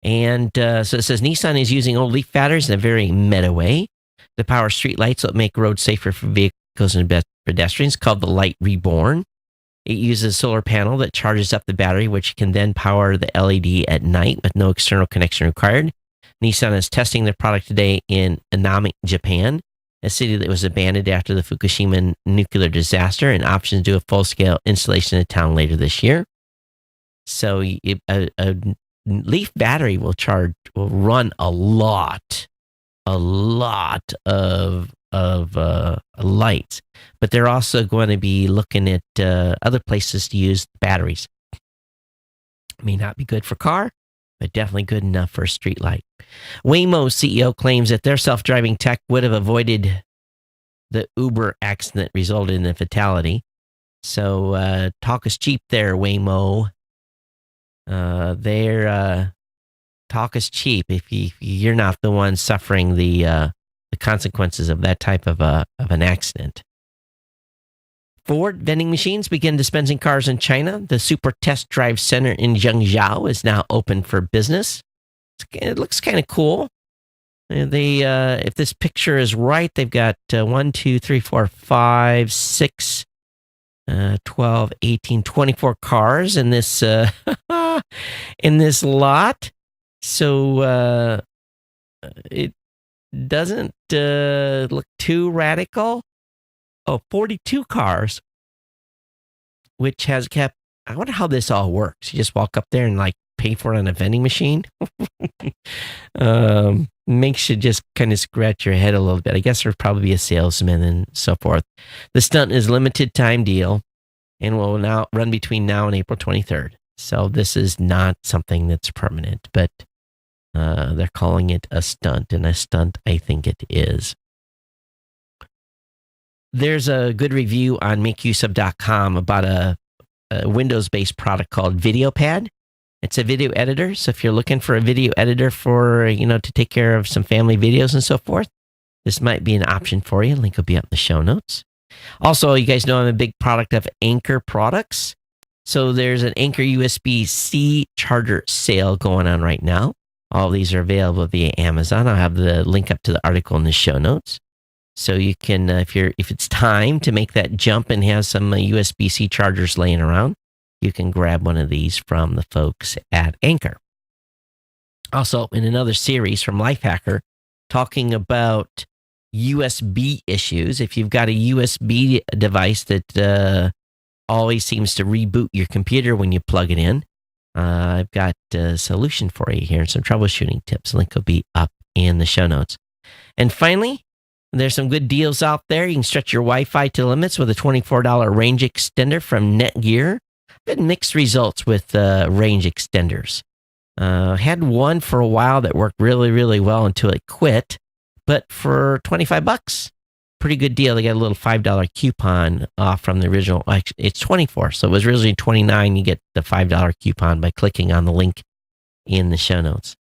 And so it says Nissan is using old leaf batteries in a very meta way to power streetlights that make roads safer for vehicles and pedestrians, called the Light Reborn. It uses a solar panel that charges up the battery, which can then power the LED at night with no external connection required. Nissan is testing the product today in Inami, Japan, a city that was abandoned after the Fukushima nuclear disaster, and options to do a full-scale installation in the town later this year. So a leaf battery will run a lot of lights, but they're also going to be looking at other places to use batteries. May not be good for car, but definitely good enough for a street light. Waymo's CEO claims that their self-driving tech would have avoided the Uber accident that resulted in a fatality. So talk is cheap there, Waymo. Their talk is cheap if you're not the one suffering the consequences of that type of an accident. Ford vending machines begin dispensing cars in China. The Super Test Drive Center in Zhengzhou is now open for business. It looks kind of cool. They, if this picture is right, they've got 1, 2, 3, 4, 5, 6, 12, 18, 24 cars in this in this lot. So it doesn't look too radical. Oh, 42 cars, which has kept. I wonder how this all works. You just walk up there and like pay for it on a vending machine. Makes you just kind of scratch your head a little bit. I guess there'll probably be a salesman and so forth. The stunt is a limited time deal and will now run between now and April 23rd. So this is not something that's permanent, but they're calling it a stunt, and a stunt I think it is. There's a good review on makeuseof.com about a Windows-based product called VideoPad. It's a video editor, so if you're looking for a video editor for, to take care of some family videos and so forth, this might be an option for you. Link will be up in the show notes. Also, you guys know I'm a big product of Anker products. So there's an Anker USB-C charger sale going on right now. All these are available via Amazon. I'll have the link up to the article in the show notes. So you can, if it's time to make that jump and have some USB-C chargers laying around, you can grab one of these from the folks at Anker. Also, in another series from Lifehacker, talking about USB issues. If you've got a USB device that always seems to reboot your computer when you plug it in, I've got a solution for you here and some troubleshooting tips. Link will be up in the show notes. And finally, there's some good deals out there. You can stretch your Wi-Fi to limits with a $24 range extender from Netgear. I've had mixed results with range extenders. Had one for a while that worked really, really well until it quit. But for $25, pretty good deal. They got a little $5 coupon off from the original. It's $24, so it was originally $29. You get the $5 coupon by clicking on the link in the show notes.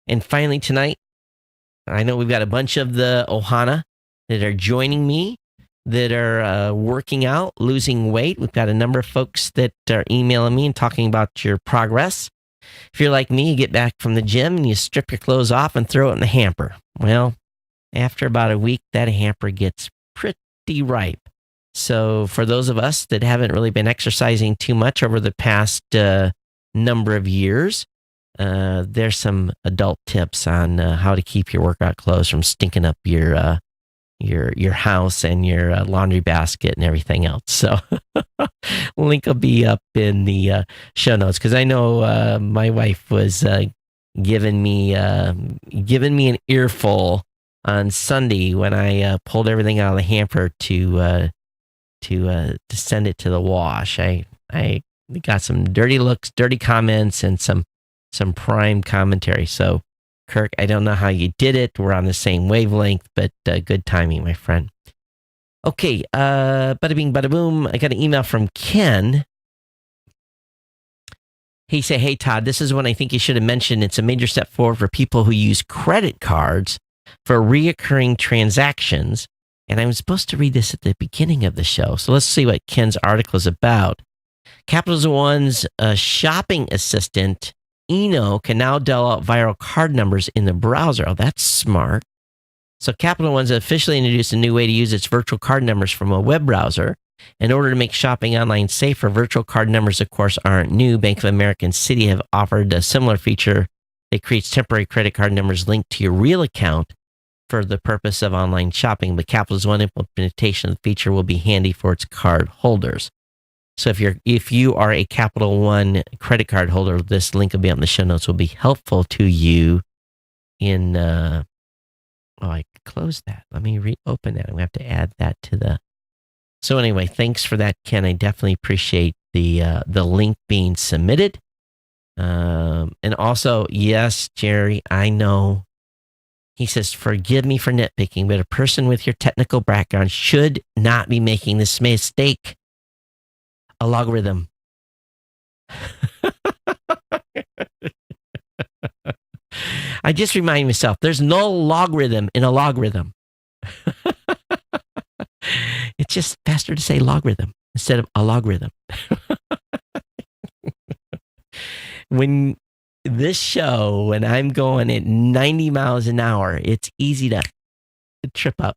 And finally tonight, I know we've got a bunch of the Ohana that are joining me, that are working out, losing weight. We've got a number of folks that are emailing me and talking about your progress. If you're like me, you get back from the gym and you strip your clothes off and throw it in the hamper. Well, after about a week, that hamper gets pretty ripe. So for those of us that haven't really been exercising too much over the past number of years, there's some adult tips on how to keep your workout clothes from stinking up your house and your laundry basket and everything else. So link will be up in the show notes, because I know my wife was giving me an earful on Sunday when I pulled everything out of the hamper to send it to the wash. I got some dirty looks, dirty comments, and some prime commentary. So Kirk, I don't know how you did it. We're on the same wavelength, but good timing, my friend. Okay, bada bing, bada boom. I got an email from Ken. He said, "Hey, Todd, this is one I think you should have mentioned. It's a major step forward for people who use credit cards for reoccurring transactions And I'm supposed to read this at the beginning of the show. So let's see what Ken's article is about. Capital One's shopping assistant, Eno, can now dial out viral card numbers in the browser. Oh, that's smart. So Capital One's officially introduced a new way to use its virtual card numbers from a web browser. In order to make shopping online safer, virtual card numbers, of course, aren't new. Bank of America and Citi have offered a similar feature that creates temporary credit card numbers linked to your real account for the purpose of online shopping. But Capital One implementation of the feature will be handy for its card holders. So if you are a Capital One credit card holder, this link will be on the show notes. Will be helpful to you in. I closed that. Let me reopen that. We have to add that to the. So anyway, thanks for that, Ken. I definitely appreciate the link being submitted. And also, yes, Jerry, I know. He says, forgive me for nitpicking, but a person with your technical background should not be making this mistake. A logarithm. I just remind myself, there's no logarithm in a logarithm. It's just faster to say logarithm instead of a logarithm. When I'm going at 90 miles an hour, it's easy to trip up.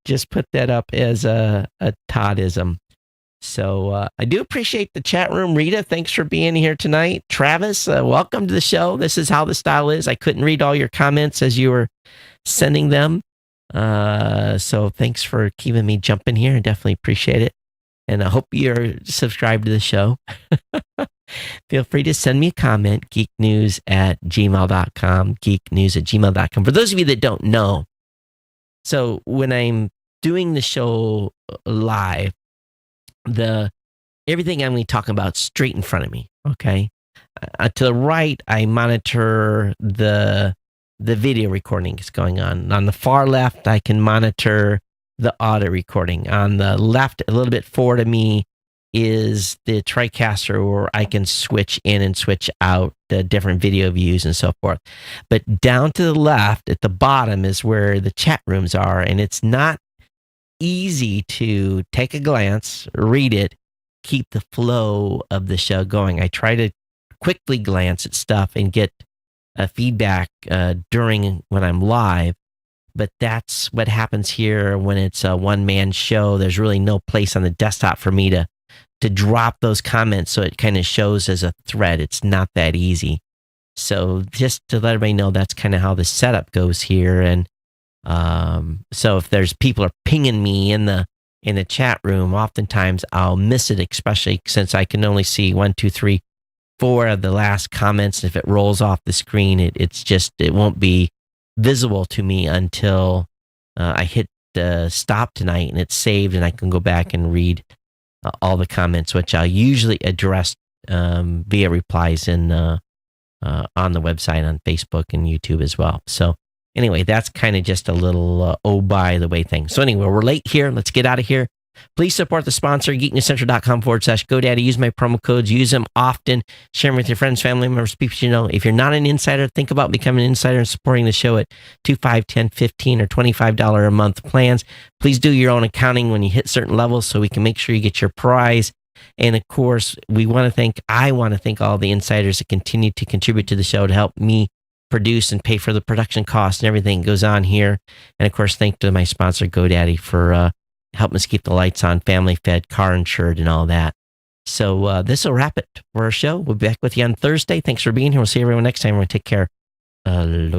Just put that up as a Toddism. So I do appreciate the chat room. Rita, thanks for being here tonight. Travis, welcome to the show. This is how the style is. I couldn't read all your comments as you were sending them. So thanks for keeping me jumping here. I definitely appreciate it. And I hope you're subscribed to the show. Feel free to send me a comment, geeknews@gmail.com, geeknews@gmail.com. For those of you that don't know, so when I'm doing the show live, everything I'm going to talk about straight in front of me, okay? To the right, I monitor the video recording that's going on. On the far left, I can monitor the audio recording. On the left, a little bit forward of me, is the TriCaster where I can switch in and switch out the different video views and so forth. But down to the left at the bottom is where the chat rooms are, and it's not easy to take a glance, read it, keep the flow of the show going. I try to quickly glance at stuff and get feedback during when I'm live, but that's what happens here when it's a one-man show. There's really no place on the desktop for me to drop those comments, so it kind of shows as a thread. It's not that easy. So just to let everybody know, that's kind of how the setup goes here. And so if there's people are pinging me in the chat room, oftentimes I'll miss it, especially since I can only see 1, 2, 3, 4 of the last comments. If it rolls off the screen, it won't be visible to me until I hit stop tonight and it's saved, and I can go back and read all the comments, which I'll usually address via replies on the website, on Facebook and YouTube as well. So anyway, that's kind of just a little by the way thing. So anyway, we're late here. Let's get out of here. Please support the sponsor, geeknewscentral.com/GoDaddy. Use my promo codes. Use them often. Share them with your friends, family members, people you know. If you're not an insider, think about becoming an insider and supporting the show at $2, $5, $10, $15, or $25 a month plans. Please do your own accounting when you hit certain levels so we can make sure you get your prize. And of course, I want to thank all the insiders that continue to contribute to the show to help me produce and pay for the production costs and everything that goes on here. And of course, thank to my sponsor, GoDaddy, for helping us keep the lights on, family fed, car insured, and all that. So this will wrap it for our show. We'll be back with you on Thursday. Thanks for being here. We'll see everyone next time. We'll take care. Aloha.